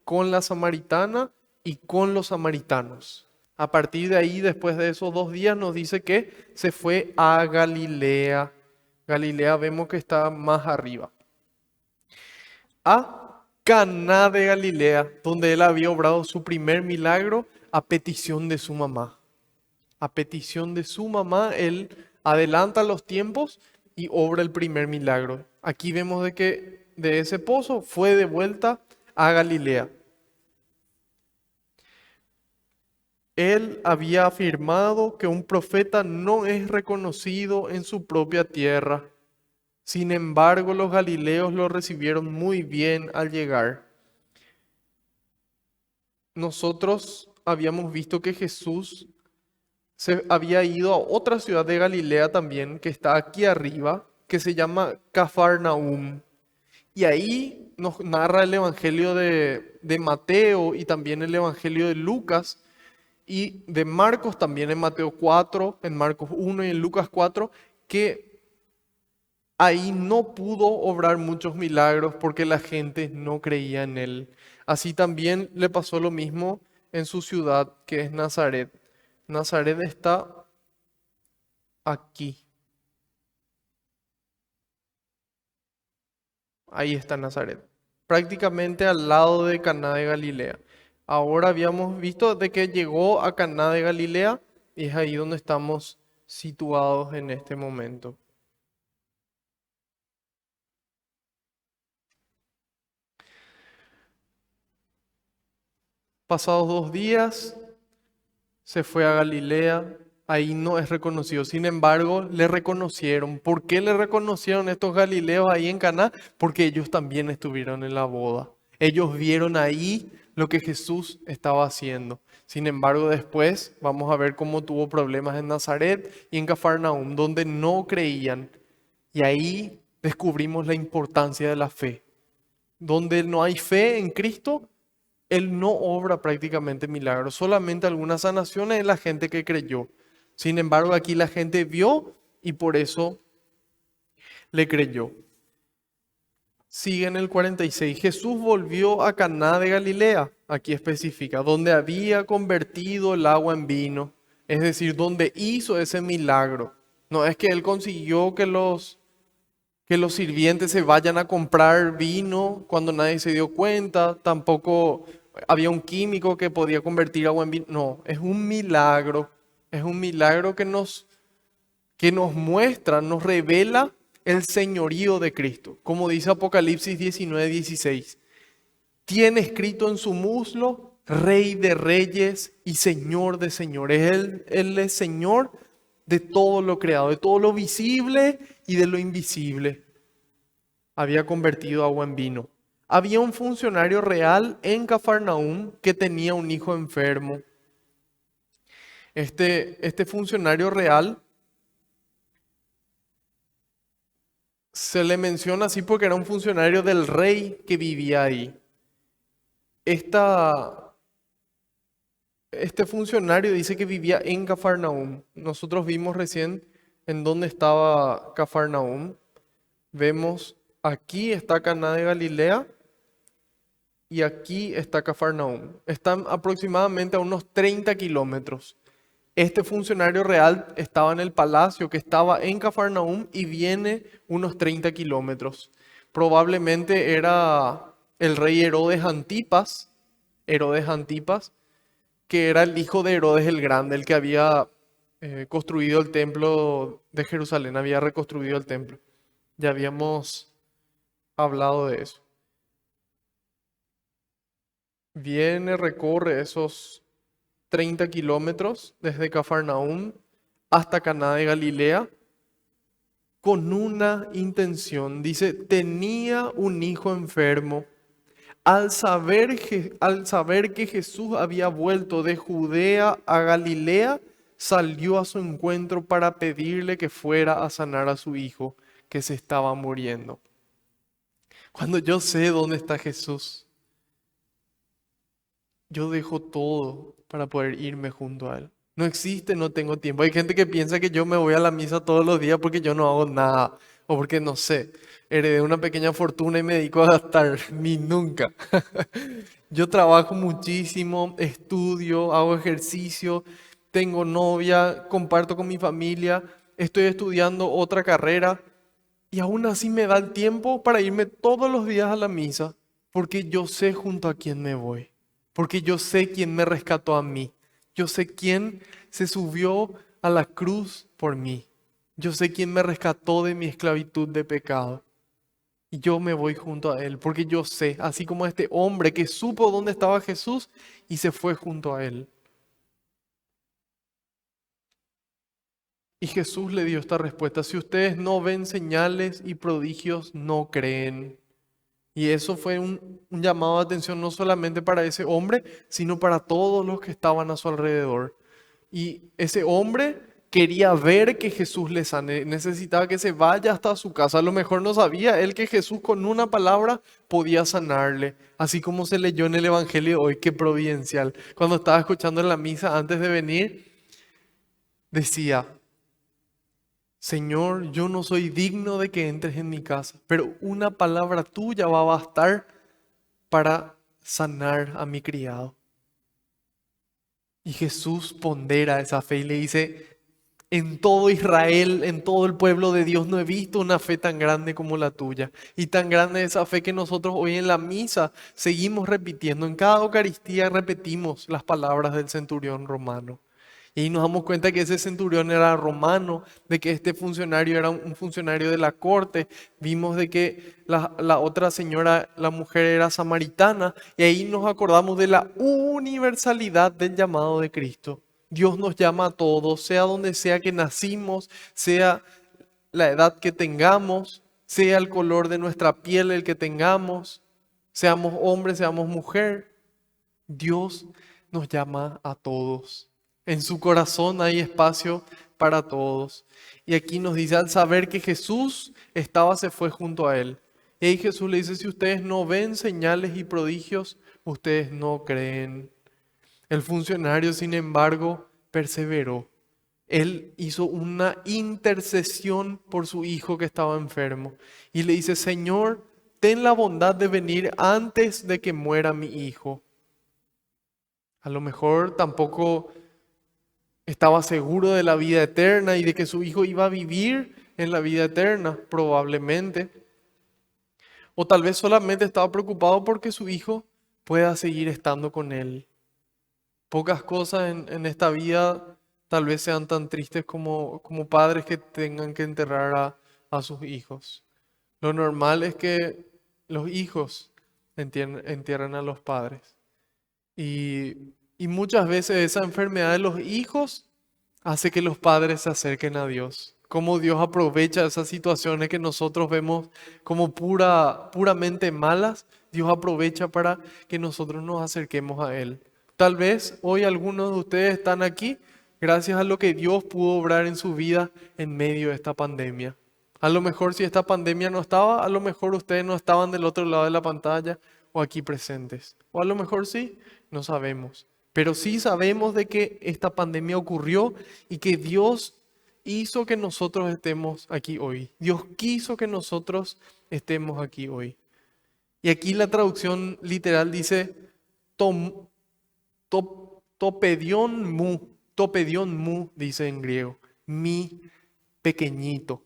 con la samaritana y con los samaritanos. A partir de ahí, después de esos 2 días, nos dice que se fue a Galilea. Galilea vemos que está más arriba. A Caná de Galilea, donde él había obrado su primer milagro a petición de su mamá. A petición de su mamá, él adelanta los tiempos y obra el primer milagro. Aquí vemos de que de ese pozo fue de vuelta a Galilea. Él había afirmado que un profeta no es reconocido en su propia tierra. Sin embargo, los galileos lo recibieron muy bien al llegar. Nosotros habíamos visto que Jesús se había ido a otra ciudad de Galilea también, que está aquí arriba, que se llama Cafarnaúm. Y ahí nos narra el Evangelio de Mateo y también el Evangelio de Lucas y de Marcos también en Mateo 4, en Marcos 1 y en Lucas 4, que ahí no pudo obrar muchos milagros porque la gente no creía en él. Así también le pasó lo mismo en su ciudad, que es Nazaret. Nazaret está aquí. Ahí está Nazaret. Prácticamente al lado de Caná de Galilea. Ahora habíamos visto de que llegó a Caná de Galilea y es ahí donde estamos situados en este momento. Pasados 2 días, se fue a Galilea, ahí no es reconocido. Sin embargo, le reconocieron. ¿Por qué le reconocieron estos galileos ahí en Caná? Porque ellos también estuvieron en la boda. Ellos vieron ahí lo que Jesús estaba haciendo. Sin embargo, después vamos a ver cómo tuvo problemas en Nazaret y en Cafarnaúm, donde no creían. Y ahí descubrimos la importancia de la fe. Donde no hay fe en Cristo, él no obra prácticamente milagros, solamente algunas sanaciones en la gente que creyó. Sin embargo, aquí la gente vio y por eso le creyó. Sigue en el 46. Jesús volvió a Caná de Galilea, aquí especifica, donde había convertido el agua en vino, es decir, donde hizo ese milagro. No es que él consiguió que los sirvientes se vayan a comprar vino cuando nadie se dio cuenta, tampoco había un químico que podía convertir agua en vino. No, es un milagro que nos muestra, nos revela el señorío de Cristo. Como dice Apocalipsis 19:16, tiene escrito en su muslo, Rey de Reyes y Señor de Señores. Él es Señor de todo lo creado, de todo lo visible y de lo invisible. Había convertido agua en vino. Había un funcionario real en Cafarnaúm que tenía un hijo enfermo. Este funcionario real se le menciona así porque era un funcionario del rey que vivía ahí. Esta, este funcionario dice que vivía en Cafarnaúm. Nosotros vimos recién en dónde estaba Cafarnaúm. Vemos aquí está Caná de Galilea y aquí está Cafarnaúm. Están aproximadamente a unos 30 kilómetros. Este funcionario real estaba en el palacio que estaba en Cafarnaúm y viene unos 30 kilómetros. Probablemente era el rey Herodes Antipas, que era el hijo de Herodes el Grande, el que había construido el templo de Jerusalén, había reconstruido el templo. Ya habíamos hablado de eso. Viene, recorre esos 30 kilómetros desde Cafarnaúm hasta Caná de Galilea con una intención. Dice, tenía un hijo enfermo. Al saber que Jesús había vuelto de Judea a Galilea, salió a su encuentro para pedirle que fuera a sanar a su hijo, que se estaba muriendo. Cuando yo sé dónde está Jesús, yo dejo todo para poder irme junto a Él. No existe, no tengo tiempo. Hay gente que piensa que yo me voy a la misa todos los días porque yo no hago nada o porque no sé, heredé una pequeña fortuna y me dedico a gastar. Ni nunca. Yo trabajo muchísimo, estudio, hago ejercicio, tengo novia, comparto con mi familia, estoy estudiando otra carrera y aún así me da el tiempo para irme todos los días a la misa porque yo sé junto a quién me voy, porque yo sé quién me rescató a mí, yo sé quién se subió a la cruz por mí, yo sé quién me rescató de mi esclavitud de pecado. Y yo me voy junto a Él, porque yo sé, así como este hombre que supo dónde estaba Jesús y se fue junto a Él. Y Jesús le dio esta respuesta: si ustedes no ven señales y prodigios, no creen. Y eso fue un llamado de atención no solamente para ese hombre, sino para todos los que estaban a su alrededor. Y ese hombre quería ver que Jesús le sane, necesitaba que se vaya hasta su casa. A lo mejor no sabía él que Jesús con una palabra podía sanarle, así como se leyó en el Evangelio hoy, qué providencial. Cuando estaba escuchando en la misa antes de venir, decía: Señor, yo no soy digno de que entres en mi casa, pero una palabra tuya va a bastar para sanar a mi criado. Y Jesús pondera esa fe y le dice: en todo Israel, en todo el pueblo de Dios, no he visto una fe tan grande como la tuya. Y tan grande esa fe que nosotros hoy en la misa seguimos repitiendo. En cada Eucaristía repetimos las palabras del centurión romano. Y ahí nos damos cuenta que ese centurión era romano, de que este funcionario era un funcionario de la corte. Vimos de que la otra señora, la mujer, era samaritana. Y ahí nos acordamos de la universalidad del llamado de Cristo. Dios nos llama a todos, sea donde sea que nacimos, sea la edad que tengamos, sea el color de nuestra piel el que tengamos, seamos hombre, seamos mujer. Dios nos llama a todos. En su corazón hay espacio para todos. Y aquí nos dice, al saber que Jesús estaba, se fue junto a él. Y ahí Jesús le dice, si ustedes no ven señales y prodigios, ustedes no creen. El funcionario, sin embargo, perseveró. Él hizo una intercesión por su hijo que estaba enfermo. Y le dice, Señor, ten la bondad de venir antes de que muera mi hijo. A lo mejor tampoco estaba seguro de la vida eterna y de que su hijo iba a vivir en la vida eterna, probablemente. O tal vez solamente estaba preocupado porque su hijo pueda seguir estando con él. Pocas cosas en esta vida tal vez sean tan tristes como padres que tengan que enterrar a sus hijos. Lo normal es que los hijos entierran a los padres. Y muchas veces esa enfermedad de los hijos hace que los padres se acerquen a Dios. Cómo Dios aprovecha esas situaciones que nosotros vemos como puramente malas, Dios aprovecha para que nosotros nos acerquemos a Él. Tal vez hoy algunos de ustedes están aquí gracias a lo que Dios pudo obrar en su vida en medio de esta pandemia. A lo mejor si esta pandemia no estaba, a lo mejor ustedes no estaban del otro lado de la pantalla o aquí presentes. O a lo mejor sí, no sabemos. Pero sí sabemos de que esta pandemia ocurrió y que Dios hizo que nosotros estemos aquí hoy. Dios quiso que nosotros estemos aquí hoy. Y aquí la traducción literal dice tom, topedion mu, dice en griego, mi pequeñito,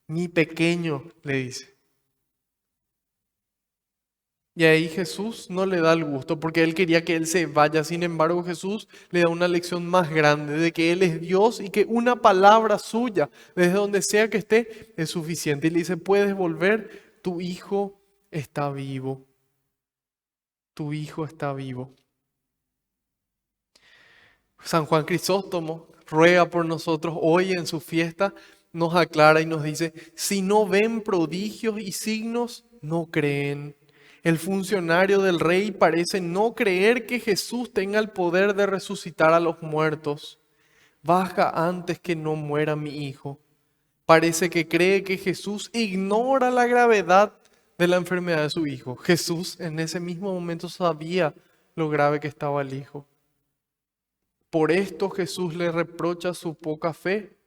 mi pequeño, le dice. Y ahí Jesús no le da el gusto porque él quería que él se vaya. Sin embargo, Jesús le da una lección más grande de que él es Dios y que una palabra suya, desde donde sea que esté, es suficiente. Y le dice, puedes volver, tu hijo está vivo. Tu hijo está vivo. San Juan Crisóstomo ruega por nosotros hoy en su fiesta nos aclara y nos dice, si no ven prodigios y signos, no creen. El funcionario del rey parece no creer que Jesús tenga el poder de resucitar a los muertos. Baja antes que no muera mi hijo. Parece que cree que Jesús ignora la gravedad de la enfermedad de su hijo. Jesús en ese mismo momento sabía lo grave que estaba el hijo. Por esto Jesús le reprocha su poca fe,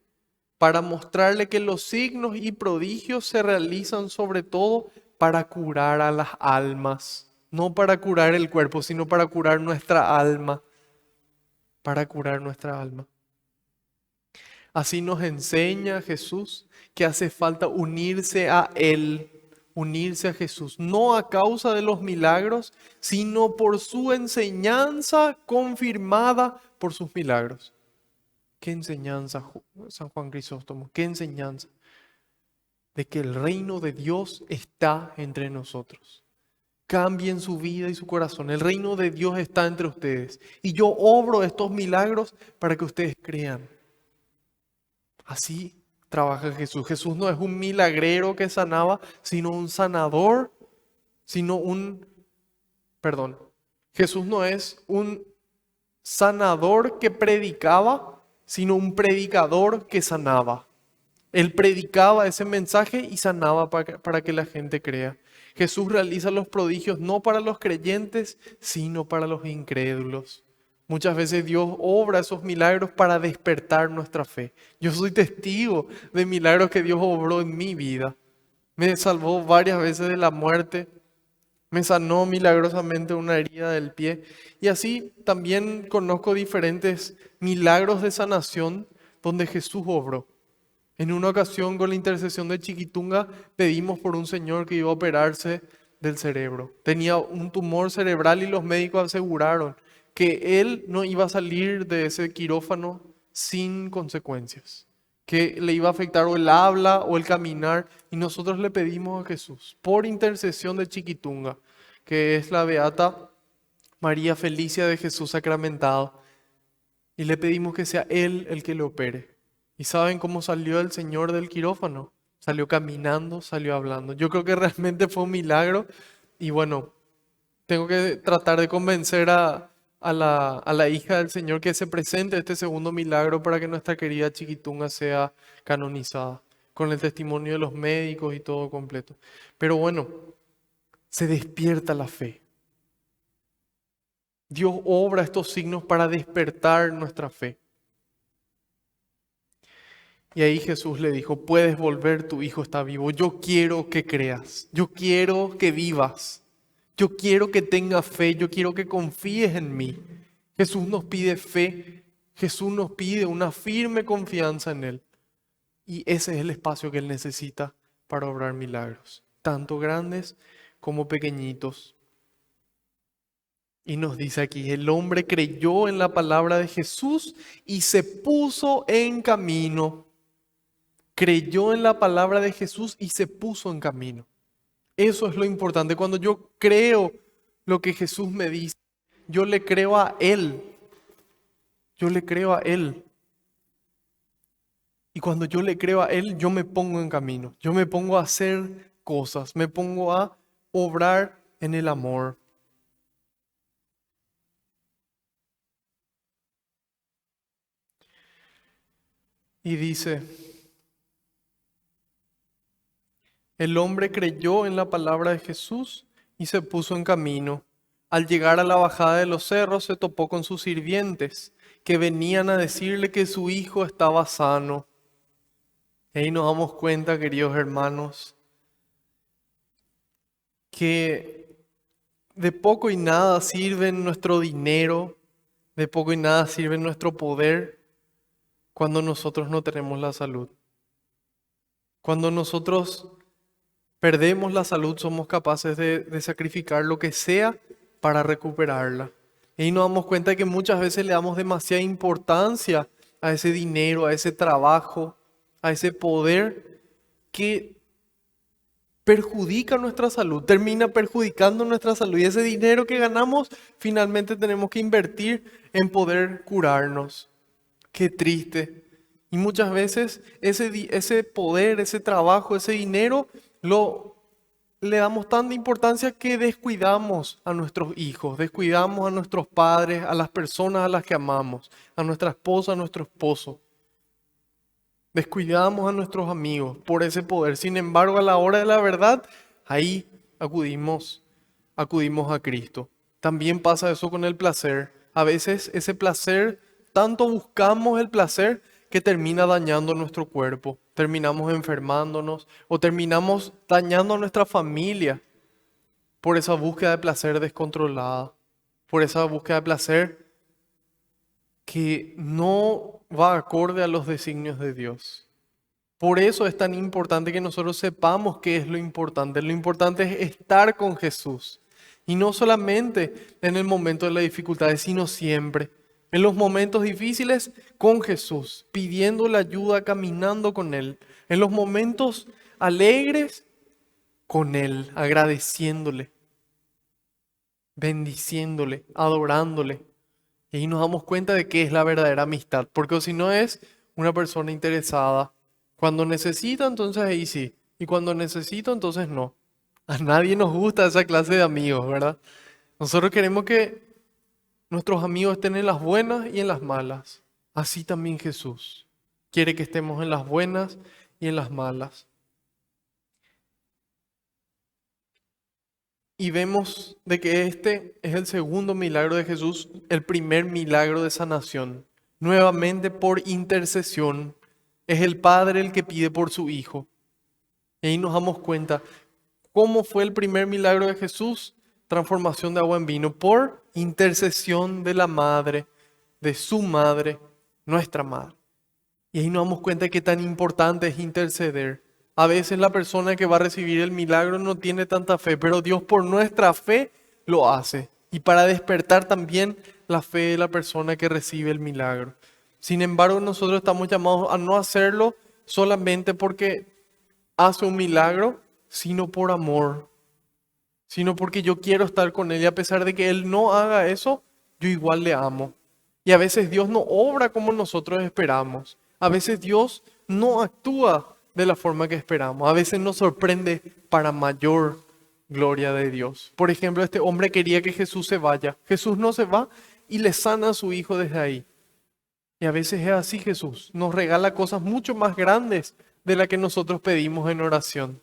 para mostrarle que los signos y prodigios se realizan sobre todo para curar a las almas. No para curar el cuerpo, sino para curar nuestra alma. Para curar nuestra alma. Así nos enseña Jesús que hace falta unirse a Él, unirse a Jesús, no a causa de los milagros, sino por su enseñanza confirmada por sus milagros. ¿Qué enseñanza, San Juan Crisóstomo? ¿Qué enseñanza? De que el reino de Dios está entre nosotros. Cambien su vida y su corazón. El reino de Dios está entre ustedes. Y yo obro estos milagros para que ustedes crean. Así trabaja Jesús. Jesús no es un milagrero que sanaba, sino un sanador, perdón. Jesús no es un sanador que predicaba, sino un predicador que sanaba. Él predicaba ese mensaje y sanaba para que la gente crea. Jesús realiza los prodigios no para los creyentes, sino para los incrédulos. Muchas veces Dios obra esos milagros para despertar nuestra fe. Yo soy testigo de milagros que Dios obró en mi vida. Me salvó varias veces de la muerte. Me sanó milagrosamente una herida del pie. Y así también conozco diferentes milagros de sanación donde Jesús obró. En una ocasión, con la intercesión de Chiquitunga, pedimos por un señor que iba a operarse del cerebro. Tenía un tumor cerebral y los médicos aseguraron que él no iba a salir de ese quirófano sin consecuencias, que le iba a afectar o el habla o el caminar. Y nosotros le pedimos a Jesús, por intercesión de Chiquitunga, que es la beata María Felicia de Jesús sacramentado, y le pedimos que sea Él el que le opere. ¿Y saben cómo salió el Señor del quirófano? Salió caminando, salió hablando. Yo creo que realmente fue un milagro. Y bueno, tengo que tratar de convencer a la hija del Señor que se presente este segundo milagro para que nuestra querida Chiquitunga sea canonizada, con el testimonio de los médicos y todo completo. Pero bueno, se despierta la fe. Dios obra estos signos para despertar nuestra fe. Y ahí Jesús le dijo, puedes volver, tu hijo está vivo. Yo quiero que creas, yo quiero que vivas, yo quiero que tengas fe, yo quiero que confíes en mí. Jesús nos pide fe, Jesús nos pide una firme confianza en Él. Y ese es el espacio que Él necesita para obrar milagros, tanto grandes como pequeñitos. Y nos dice aquí, el hombre creyó en la palabra de Jesús y se puso en camino. Creyó en la palabra de Jesús y se puso en camino. Eso es lo importante. Cuando yo creo lo que Jesús me dice, yo le creo a Él. Yo le creo a Él. Y cuando yo le creo a Él, yo me pongo en camino. Yo me pongo a hacer cosas. Me pongo a obrar en el amor. Y dice, el hombre creyó en la palabra de Jesús y se puso en camino. Al llegar a la bajada de los cerros se topó con sus sirvientes, que venían a decirle que su hijo estaba sano. Y ahí nos damos cuenta, queridos hermanos, que de poco y nada sirve nuestro dinero, de poco y nada sirve nuestro poder cuando nosotros no tenemos la salud. Cuando nosotros perdemos la salud, somos capaces de sacrificar lo que sea para recuperarla. Y nos damos cuenta de que muchas veces le damos demasiada importancia a ese dinero, a ese trabajo, a ese poder que perjudica nuestra salud, termina perjudicando nuestra salud. Y ese dinero que ganamos, finalmente tenemos que invertir en poder curarnos. Qué triste. Y muchas veces ese poder, ese trabajo, ese dinero, le damos tanta importancia que descuidamos a nuestros hijos, descuidamos a nuestros padres, a las personas a las que amamos, a nuestra esposa, a nuestro esposo. Descuidamos a nuestros amigos por ese poder. Sin embargo, a la hora de la verdad, ahí acudimos a Cristo. También pasa eso con el placer. A veces ese placer, tanto buscamos el placer que termina dañando nuestro cuerpo. Terminamos enfermándonos o terminamos dañando a nuestra familia por esa búsqueda de placer descontrolada, por esa búsqueda de placer que no va acorde a los designios de Dios. Por eso es tan importante que nosotros sepamos qué es lo importante. Lo importante es estar con Jesús. Y no solamente en el momento de las dificultades, sino siempre. En los momentos difíciles, con Jesús, pidiendo la ayuda, caminando con Él. En los momentos alegres, con Él, agradeciéndole, bendiciéndole, adorándole. Y ahí nos damos cuenta de qué es la verdadera amistad. Porque si no es una persona interesada. Cuando necesita, entonces ahí sí. Y cuando necesito, entonces no. A nadie nos gusta esa clase de amigos, ¿verdad? Nosotros queremos que nuestros amigos estén en las buenas y en las malas. Así también Jesús quiere que estemos en las buenas y en las malas. Y vemos de que este es el segundo milagro de Jesús, el primer milagro de sanación. Nuevamente por intercesión. Es el Padre el que pide por su Hijo. Y ahí nos damos cuenta cómo fue el primer milagro de Jesús. Transformación de agua en vino por intercesión de la Madre, de su Madre, nuestra Madre. Y ahí nos damos cuenta de qué tan importante es interceder. A veces la persona que va a recibir el milagro no tiene tanta fe, pero Dios por nuestra fe lo hace. Y para despertar también la fe de la persona que recibe el milagro. Sin embargo, nosotros estamos llamados a no hacerlo solamente porque hace un milagro, sino por amor. Sino porque yo quiero estar con Él y a pesar de que Él no haga eso, yo igual le amo. Y a veces Dios no obra como nosotros esperamos. A veces Dios no actúa de la forma que esperamos. A veces nos sorprende para mayor gloria de Dios. Por ejemplo, este hombre quería que Jesús se vaya. Jesús no se va y le sana a su hijo desde ahí. Y a veces es así Jesús. Nos regala cosas mucho más grandes de las que nosotros pedimos en oración.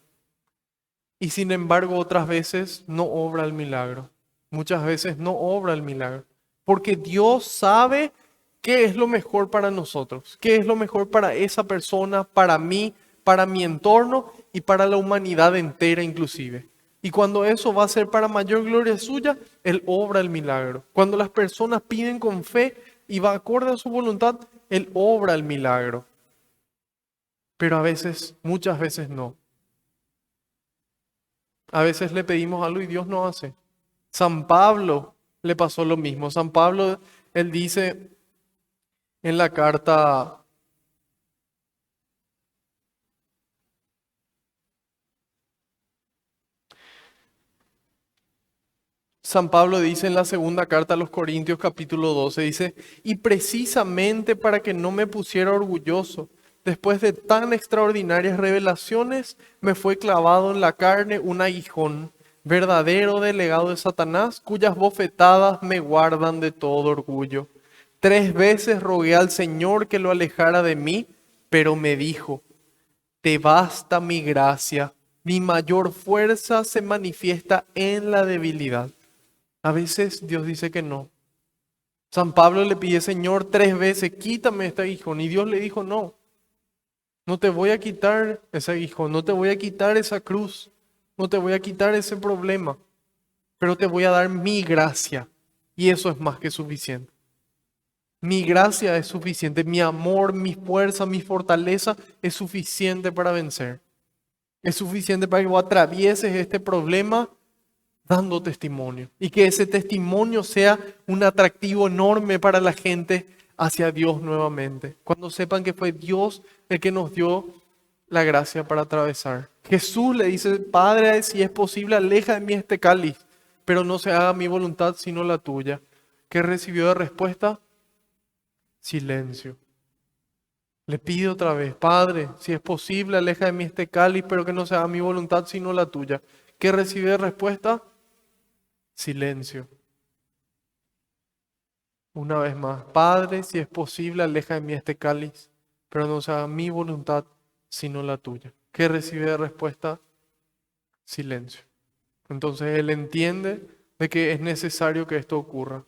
Y sin embargo, otras veces no obra el milagro. Muchas veces no obra el milagro. Porque Dios sabe qué es lo mejor para nosotros, qué es lo mejor para esa persona, para mí, para mi entorno y para la humanidad entera inclusive. Y cuando eso va a ser para mayor gloria suya, Él obra el milagro. Cuando las personas piden con fe y va acorde a su voluntad, Él obra el milagro. Pero a veces, muchas veces no. A veces le pedimos algo y Dios no hace. San Pablo le pasó lo mismo. San Pablo, él dice en la carta San Pablo dice en la segunda carta a los Corintios capítulo 12, dice, y precisamente para que no me pusiera orgulloso, después de tan extraordinarias revelaciones, me fue clavado en la carne un aguijón, verdadero delegado de Satanás, cuyas bofetadas me guardan de todo orgullo. 3 veces rogué al Señor que lo alejara de mí, pero me dijo, te basta mi gracia, mi mayor fuerza se manifiesta en la debilidad. A veces Dios dice que no. San Pablo le pide, Señor, 3 veces, quítame este aguijón. Y Dios le dijo, no, no te voy a quitar ese aguijón, no te voy a quitar esa cruz, no te voy a quitar ese problema, pero te voy a dar mi gracia. Y eso es más que suficiente. Mi gracia es suficiente, mi amor, mi fuerza, mi fortaleza es suficiente para vencer. Es suficiente para que vos atravieses este problema dando testimonio y que ese testimonio sea un atractivo enorme para la gente hacia Dios nuevamente. Cuando sepan que fue Dios el que nos dio la gracia para atravesar. Jesús le dice, Padre, si es posible, aleja de mí este cáliz, pero no se haga mi voluntad sino la tuya. ¿Qué recibió de respuesta? Silencio. Le pide otra vez, Padre, si es posible, aleja de mí este cáliz, pero que no sea mi voluntad sino la tuya. ¿Qué recibe de respuesta? Silencio. Una vez más, Padre, si es posible, aleja de mí este cáliz, pero no sea mi voluntad sino la tuya. ¿Qué recibe de respuesta? Silencio. Entonces él entiende de que es necesario que esto ocurra.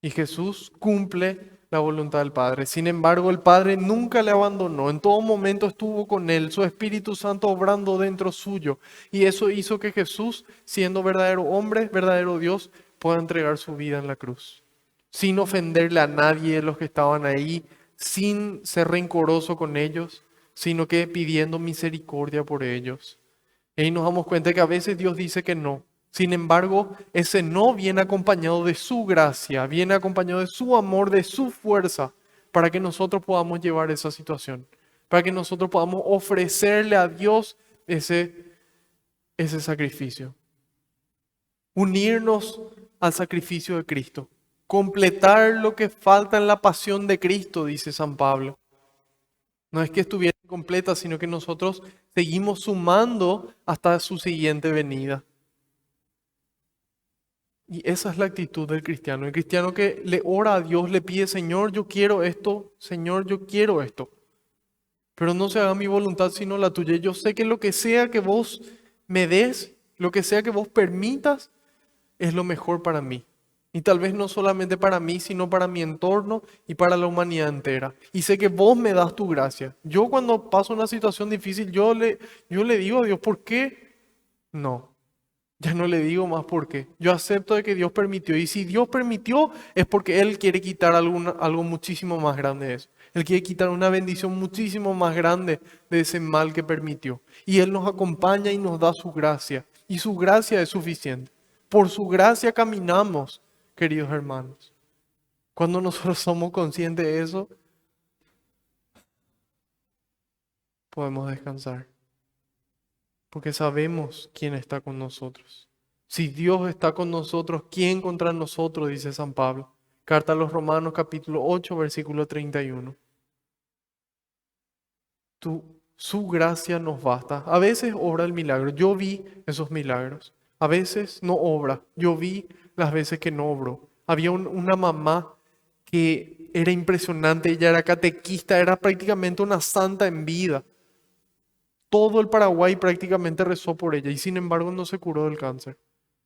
Y Jesús cumple la voluntad del Padre. Sin embargo, el Padre nunca le abandonó. En todo momento estuvo con él, su Espíritu Santo obrando dentro suyo. Y eso hizo que Jesús, siendo verdadero hombre, verdadero Dios, pueda entregar su vida en la cruz. Sin ofenderle a nadie de los que estaban ahí, sin ser rencoroso con ellos, sino que pidiendo misericordia por ellos. Y ahí nos damos cuenta que a veces Dios dice que no. Sin embargo, ese no viene acompañado de su gracia, viene acompañado de su amor, de su fuerza, para que nosotros podamos llevar esa situación, para que nosotros podamos ofrecerle a Dios ese sacrificio. Unirnos al sacrificio de Cristo, completar lo que falta en la pasión de Cristo, dice San Pablo. No es que estuviera completa, sino que nosotros seguimos sumando hasta su siguiente venida. Y esa es la actitud del cristiano. El cristiano que le ora a Dios, le pide, Señor, yo quiero esto, Señor, yo quiero esto. Pero no se haga mi voluntad sino la tuya. Yo sé que lo que sea que vos me des, lo que sea que vos permitas, es lo mejor para mí. Y tal vez no solamente para mí, sino para mi entorno y para la humanidad entera. Y sé que vos me das tu gracia. Yo cuando paso una situación difícil, yo le digo a Dios, ¿por qué? No, ya no le digo más por qué. Yo acepto de que Dios permitió. Y si Dios permitió, es porque Él quiere quitar algo muchísimo más grande de eso. Él quiere quitar una bendición muchísimo más grande de ese mal que permitió. Y Él nos acompaña y nos da su gracia. Y su gracia es suficiente. Por su gracia caminamos, queridos hermanos. Cuando nosotros somos conscientes de eso, podemos descansar. Porque sabemos quién está con nosotros. Si Dios está con nosotros, ¿quién contra nosotros? Dice San Pablo. Carta a los Romanos capítulo 8, versículo 31. Su gracia nos basta. A veces obra el milagro. Yo vi esos milagros. A veces no obra. Yo vi las veces que no obró. Había una mamá que era impresionante. Ella era catequista, era prácticamente una santa en vida. Todo el Paraguay prácticamente rezó por ella y sin embargo no se curó del cáncer.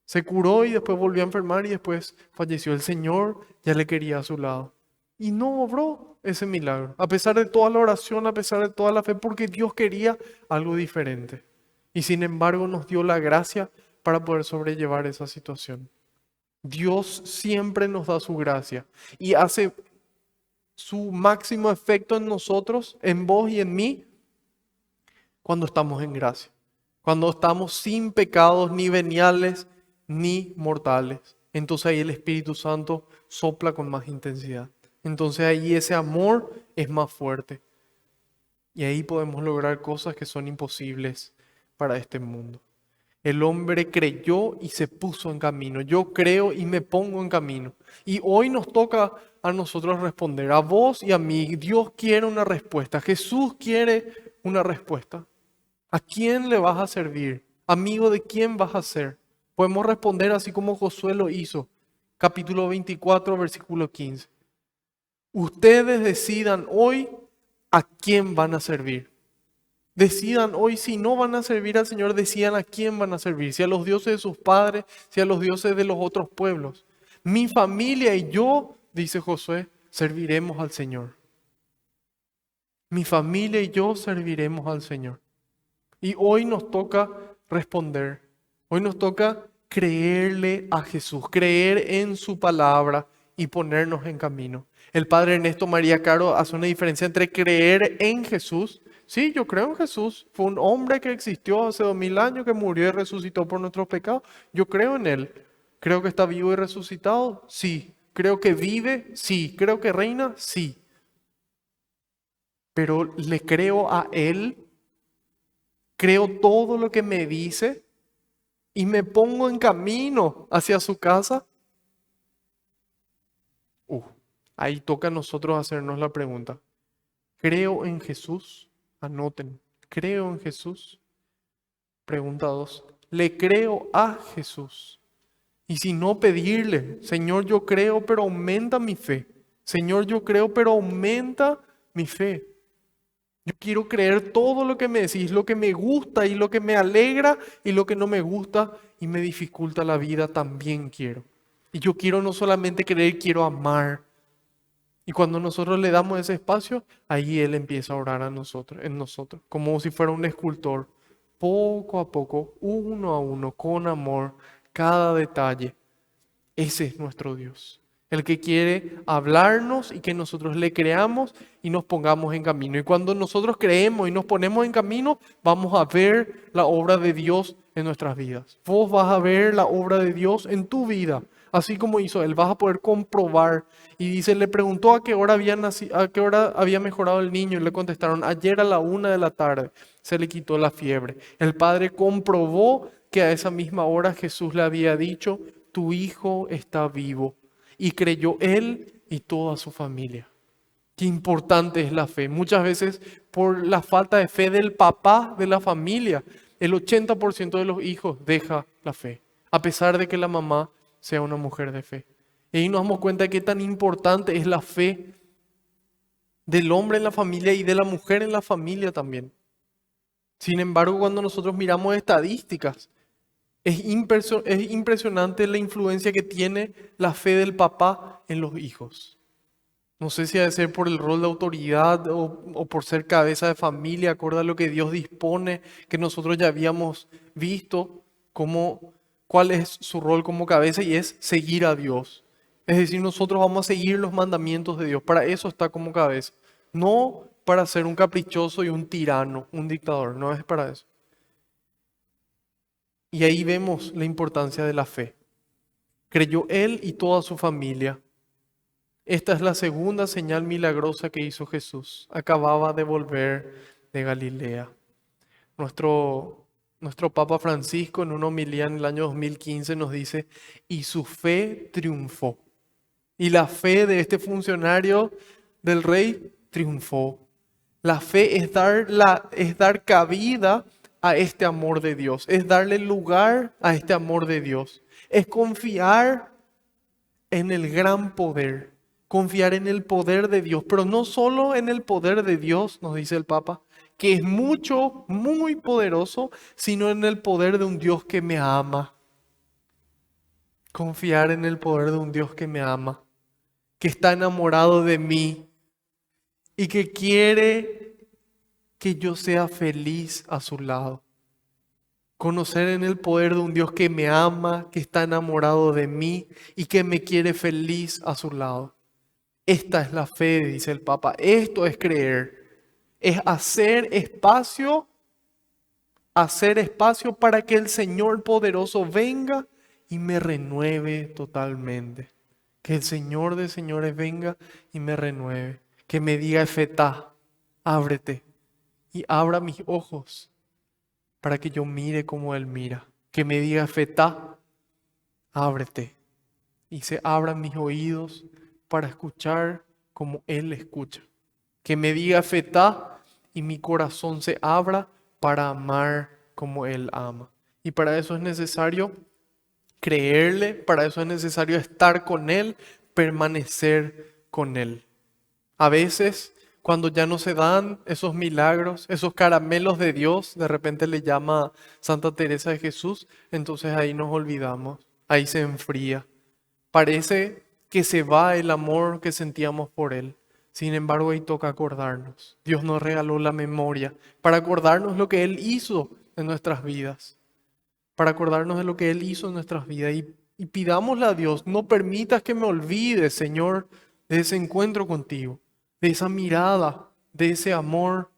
Se curó y después volvió a enfermar y después falleció. El Señor ya le quería a su lado. Y no obró ese milagro, a pesar de toda la oración, a pesar de toda la fe, porque Dios quería algo diferente. Y sin embargo nos dio la gracia para poder sobrellevar esa situación. Dios siempre nos da su gracia y hace su máximo efecto en nosotros, en vos y en mí, cuando estamos en gracia, cuando estamos sin pecados ni veniales ni mortales. Entonces ahí el Espíritu Santo sopla con más intensidad. Entonces ahí ese amor es más fuerte. Y ahí podemos lograr cosas que son imposibles para este mundo. El hombre creyó y se puso en camino. Yo creo y me pongo en camino. Y hoy nos toca a nosotros responder, a vos y a mí. Dios quiere una respuesta. Jesús quiere una respuesta. ¿A quién le vas a servir? ¿Amigo de quién vas a ser? Podemos responder así como Josué lo hizo. Capítulo 24, versículo 15. Ustedes decidan hoy a quién van a servir. Decidan hoy si no van a servir al Señor, decidan a quién van a servir. Si a los dioses de sus padres, si a los dioses de los otros pueblos. Mi familia y yo, dice Josué, serviremos al Señor. Mi familia y yo serviremos al Señor. Y hoy nos toca responder. Hoy nos toca creerle a Jesús, creer en su palabra y ponernos en camino. El padre Ernesto María Caro hace una diferencia entre creer en Jesús. Sí, yo creo en Jesús. Fue un hombre que existió hace 2000 años, que murió y resucitó por nuestros pecados. Yo creo en Él. ¿Creo que está vivo y resucitado? Sí. ¿Creo que vive? Sí. ¿Creo que reina? Sí. Pero le creo a Él. Creo todo lo que me dice y me pongo en camino hacia su casa. Ahí toca a nosotros hacernos la pregunta. Creo en Jesús. Anoten. Creo en Jesús. Pregunta 2. Le creo a Jesús. Y si no, pedirle, Señor, yo creo, pero aumenta mi fe. Señor, yo creo, pero aumenta mi fe. Yo quiero creer todo lo que me decís, lo que me gusta y lo que me alegra y lo que no me gusta y me dificulta la vida, también quiero. Y yo quiero no solamente creer, quiero amar. Y cuando nosotros le damos ese espacio, ahí Él empieza a orar a nosotros, en nosotros, como si fuera un escultor, poco a poco, uno a uno, con amor, cada detalle. Ese es nuestro Dios, el que quiere hablarnos y que nosotros le creamos y nos pongamos en camino. Y cuando nosotros creemos y nos ponemos en camino, vamos a ver la obra de Dios en nuestras vidas. Vos vas a ver la obra de Dios en tu vida, así como hizo Él. Vas a poder comprobar. Y dice, le preguntó a qué hora había nacido, a qué hora había mejorado el niño, y le contestaron, ayer a la 1 de la tarde se le quitó la fiebre. El padre comprobó que a esa misma hora Jesús le había dicho, tu hijo está vivo. Y creyó él y toda su familia. Qué importante es la fe. Muchas veces por la falta de fe del papá de la familia, el 80% de los hijos deja la fe, a pesar de que la mamá sea una mujer de fe. Y ahí nos damos cuenta de qué tan importante es la fe del hombre en la familia y de la mujer en la familia también. Sin embargo, cuando nosotros miramos estadísticas, es impresionante la influencia que tiene la fe del papá en los hijos. No sé si ha de ser por el rol de autoridad o por ser cabeza de familia, acorde a lo que Dios dispone, que nosotros ya habíamos visto cuál es su rol como cabeza, y es seguir a Dios. Es decir, nosotros vamos a seguir los mandamientos de Dios. Para eso está como cabeza. No para ser un caprichoso y un tirano, un dictador. No es para eso. Y ahí vemos la importancia de la fe. Creyó él y toda su familia. Esta es la segunda señal milagrosa que hizo Jesús. Acababa de volver de Galilea. Nuestro Papa Francisco en una homilía en el año 2015 nos dice, y su fe triunfó. Y la fe de este funcionario del rey triunfó. La fe es dar cabida a este amor de Dios, es darle lugar a este amor de Dios, es confiar en el gran poder, confiar en el poder de Dios, pero no solo en el poder de Dios, nos dice el Papa, que es mucho, muy poderoso, sino en el poder de un Dios que me ama. Confiar en el poder de un Dios que me ama, que está enamorado de mí y que quiere que yo sea feliz a su lado. Conocer en el poder de un Dios que me ama, que está enamorado de mí y que me quiere feliz a su lado. Esta es la fe, dice el Papa. Esto es creer. Es hacer espacio para que el Señor poderoso venga y me renueve totalmente. Que el Señor de señores venga y me renueve. Que me diga, Efetá, ábrete y abra mis ojos para que yo mire como Él mira. Que me diga, Efetá, ábrete y se abran mis oídos para escuchar como Él escucha. Que me diga, Efetá, y mi corazón se abra para amar como Él ama. Y para eso es necesario creerle, para eso es necesario estar con Él, permanecer con Él. A veces, cuando ya no se dan esos milagros, esos caramelos de Dios, de repente le llama Santa Teresa de Jesús, entonces ahí nos olvidamos, ahí se enfría. Parece que se va el amor que sentíamos por Él. Sin embargo, ahí toca acordarnos. Dios nos regaló la memoria para acordarnos lo que Él hizo en nuestras vidas. Para acordarnos de lo que Él hizo en nuestras vidas. Y pidámosle a Dios, no permitas que me olvide, Señor, de ese encuentro contigo, de esa mirada, de ese amor,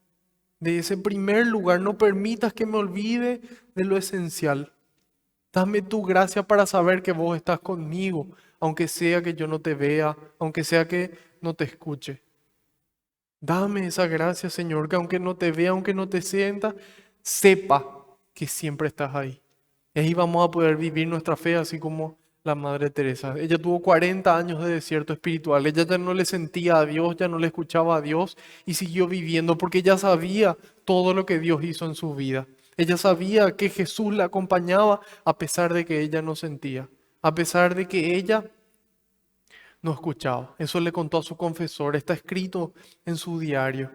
de ese primer lugar. No permitas que me olvide de lo esencial. Dame tu gracia para saber que vos estás conmigo, aunque sea que yo no te vea, aunque sea que no te escuche. Dame esa gracia, Señor, que aunque no te vea, aunque no te sienta, sepa que siempre estás ahí. Y ahí vamos a poder vivir nuestra fe así como la Madre Teresa. Ella tuvo 40 años de desierto espiritual. Ella ya no le sentía a Dios, ya no le escuchaba a Dios y siguió viviendo porque ella sabía todo lo que Dios hizo en su vida. Ella sabía que Jesús la acompañaba a pesar de que ella no sentía, a pesar de que ella no escuchaba. Eso le contó a su confesor, está escrito en su diario.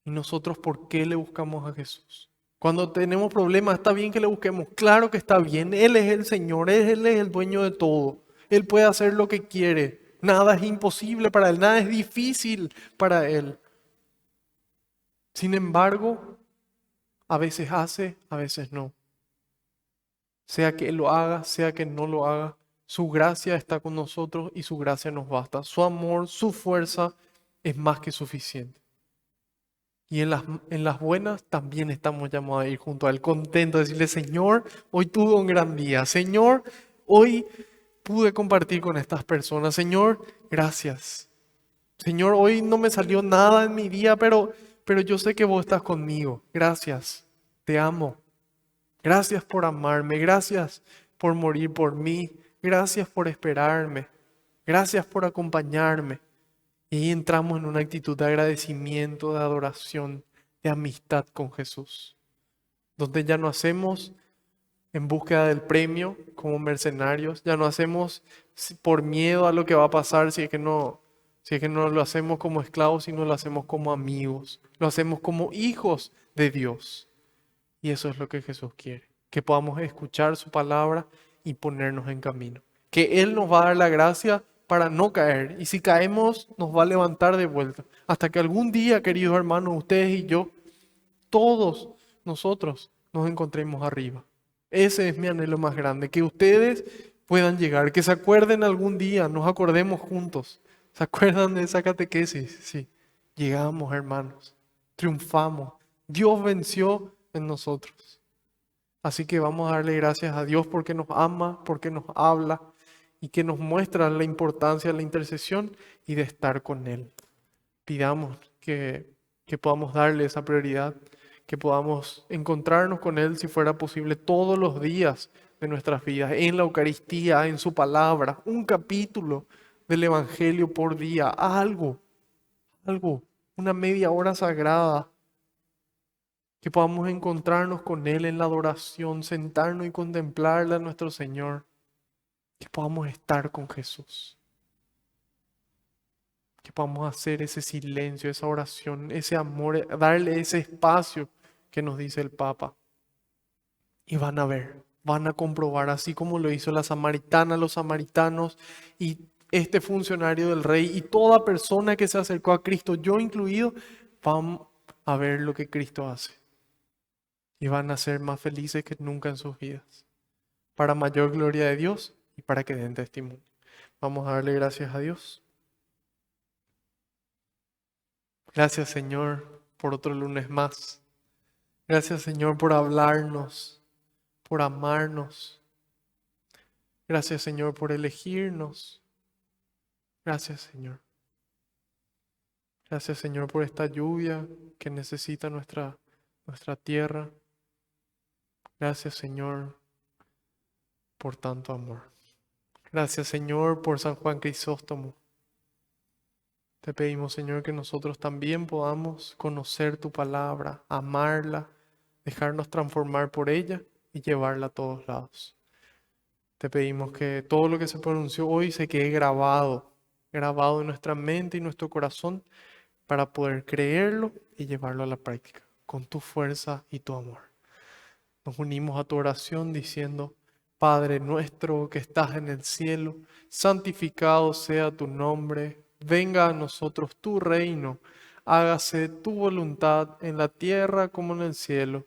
¿Y nosotros por qué le buscamos a Jesús? Cuando tenemos problemas, está bien que le busquemos. Claro que está bien. Él es el Señor, Él es el dueño de todo. Él puede hacer lo que quiere. Nada es imposible para Él, nada es difícil para Él. Sin embargo, a veces hace, a veces no. Sea que Él lo haga, sea que no lo haga, su gracia está con nosotros y su gracia nos basta. Su amor, su fuerza es más que suficiente. Y en las buenas también estamos llamados a ir junto a Él, contentos, de decirle, Señor, hoy tuve un gran día. Señor, hoy pude compartir con estas personas. Señor, gracias. Señor, hoy no me salió nada en mi día, pero yo sé que vos estás conmigo. Gracias. Te amo. Gracias por amarme. Gracias por morir por mí. Gracias por esperarme. Gracias por acompañarme. Y ahí entramos en una actitud de agradecimiento, de adoración, de amistad con Jesús, donde ya no hacemos en búsqueda del premio como mercenarios, ya no hacemos por miedo a lo que va a pasar si es que no lo hacemos como esclavos, sino lo hacemos como amigos, lo hacemos como hijos de Dios. Y eso es lo que Jesús quiere, que podamos escuchar su palabra y ponernos en camino. Que Él nos va a dar la gracia para no caer. Y si caemos, nos va a levantar de vuelta. Hasta que algún día, queridos hermanos, ustedes y yo, todos nosotros nos encontremos arriba. Ese es mi anhelo más grande, que ustedes puedan llegar, que se acuerden algún día, nos acordemos juntos. ¿Se acuerdan de esa catequesis? Sí, llegamos, hermanos, triunfamos. Dios venció en nosotros. Así que vamos a darle gracias a Dios porque nos ama, porque nos habla y que nos muestra la importancia de la intercesión y de estar con Él. Pidamos que podamos darle esa prioridad, que podamos encontrarnos con Él si fuera posible todos los días de nuestras vidas, en la Eucaristía, en su palabra, un capítulo del Evangelio por día, algo, una media hora sagrada, que podamos encontrarnos con Él en la adoración, sentarnos y contemplarle a nuestro Señor, que podamos estar con Jesús, que podamos hacer ese silencio, esa oración, ese amor, darle ese espacio que nos dice el Papa. Y van a ver, van a comprobar, así como lo hizo la samaritana, los samaritanos y este funcionario del rey y toda persona que se acercó a Cristo, yo incluido, van a ver lo que Cristo hace. Y van a ser más felices que nunca en sus vidas, para mayor gloria de Dios y para que den testimonio. Vamos a darle gracias a Dios. Gracias, Señor, por otro lunes más. Gracias, Señor, por hablarnos, por amarnos. Gracias, Señor, por elegirnos. Gracias, Señor. Gracias, Señor, por esta lluvia que necesita nuestra tierra. Gracias, Señor, por tanto amor. Gracias, Señor, por San Juan Crisóstomo. Te pedimos, Señor, que nosotros también podamos conocer tu palabra, amarla, dejarnos transformar por ella y llevarla a todos lados. Te pedimos que todo lo que se pronunció hoy se quede grabado en nuestra mente y nuestro corazón para poder creerlo y llevarlo a la práctica, con tu fuerza y tu amor. Nos unimos a tu oración diciendo, Padre nuestro que estás en el cielo, santificado sea tu nombre, venga a nosotros tu reino, hágase tu voluntad en la tierra como en el cielo.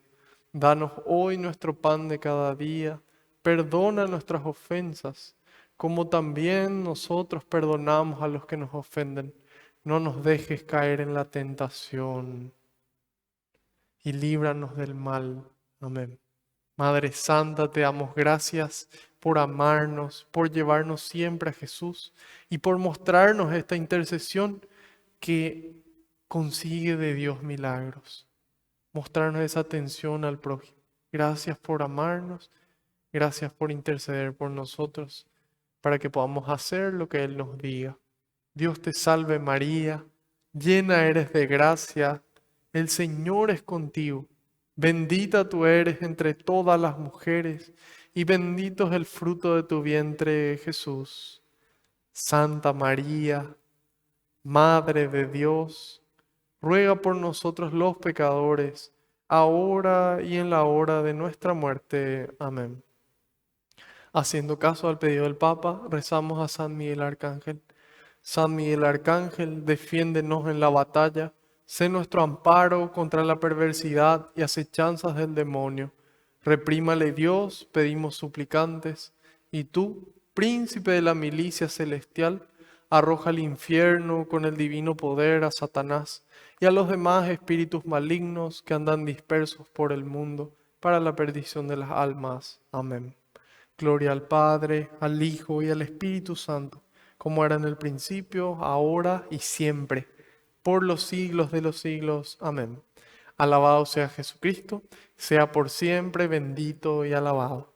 Danos hoy nuestro pan de cada día, perdona nuestras ofensas, como también nosotros perdonamos a los que nos ofenden. No nos dejes caer en la tentación y líbranos del mal. Amén. Madre Santa, te damos gracias por amarnos, por llevarnos siempre a Jesús y por mostrarnos esta intercesión que consigue de Dios milagros. Mostrarnos esa atención al prójimo. Gracias por amarnos Gracias por interceder por nosotros, para que podamos hacer lo que Él nos diga. Dios te salve María, llena eres de gracia, el Señor es contigo. Bendita tú eres entre todas las mujeres, y bendito es el fruto de tu vientre, Jesús. Santa María, Madre de Dios, ruega por nosotros los pecadores, ahora y en la hora de nuestra muerte. Amén. Haciendo caso al pedido del Papa, rezamos a San Miguel Arcángel. San Miguel Arcángel, defiéndenos en la batalla, sé nuestro amparo contra la perversidad y acechanzas del demonio. Reprímale Dios, pedimos suplicantes, y tú, príncipe de la milicia celestial, arroja al infierno con el divino poder a Satanás y a los demás espíritus malignos que andan dispersos por el mundo para la perdición de las almas. Amén. Gloria al Padre, al Hijo y al Espíritu Santo, como era en el principio, ahora y siempre, por los siglos de los siglos. Amén. Alabado sea Jesucristo, sea por siempre bendito y alabado.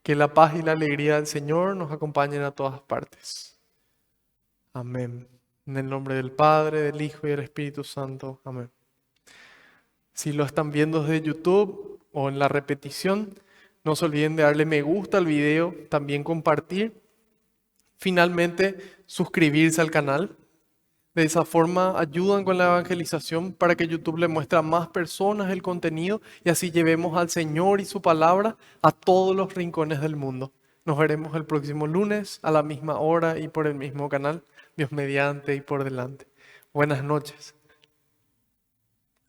Que la paz y la alegría del Señor nos acompañen a todas partes. Amén. En el nombre del Padre, del Hijo y del Espíritu Santo. Amén. Si lo están viendo desde YouTube o en la repetición, no se olviden de darle me gusta al video, también compartir. Finalmente, suscribirse al canal. De esa forma ayudan con la evangelización para que YouTube le muestre a más personas el contenido y así llevemos al Señor y su palabra a todos los rincones del mundo. Nos veremos el próximo lunes a la misma hora y por el mismo canal. Dios mediante y por delante. Buenas noches.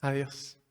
Adiós.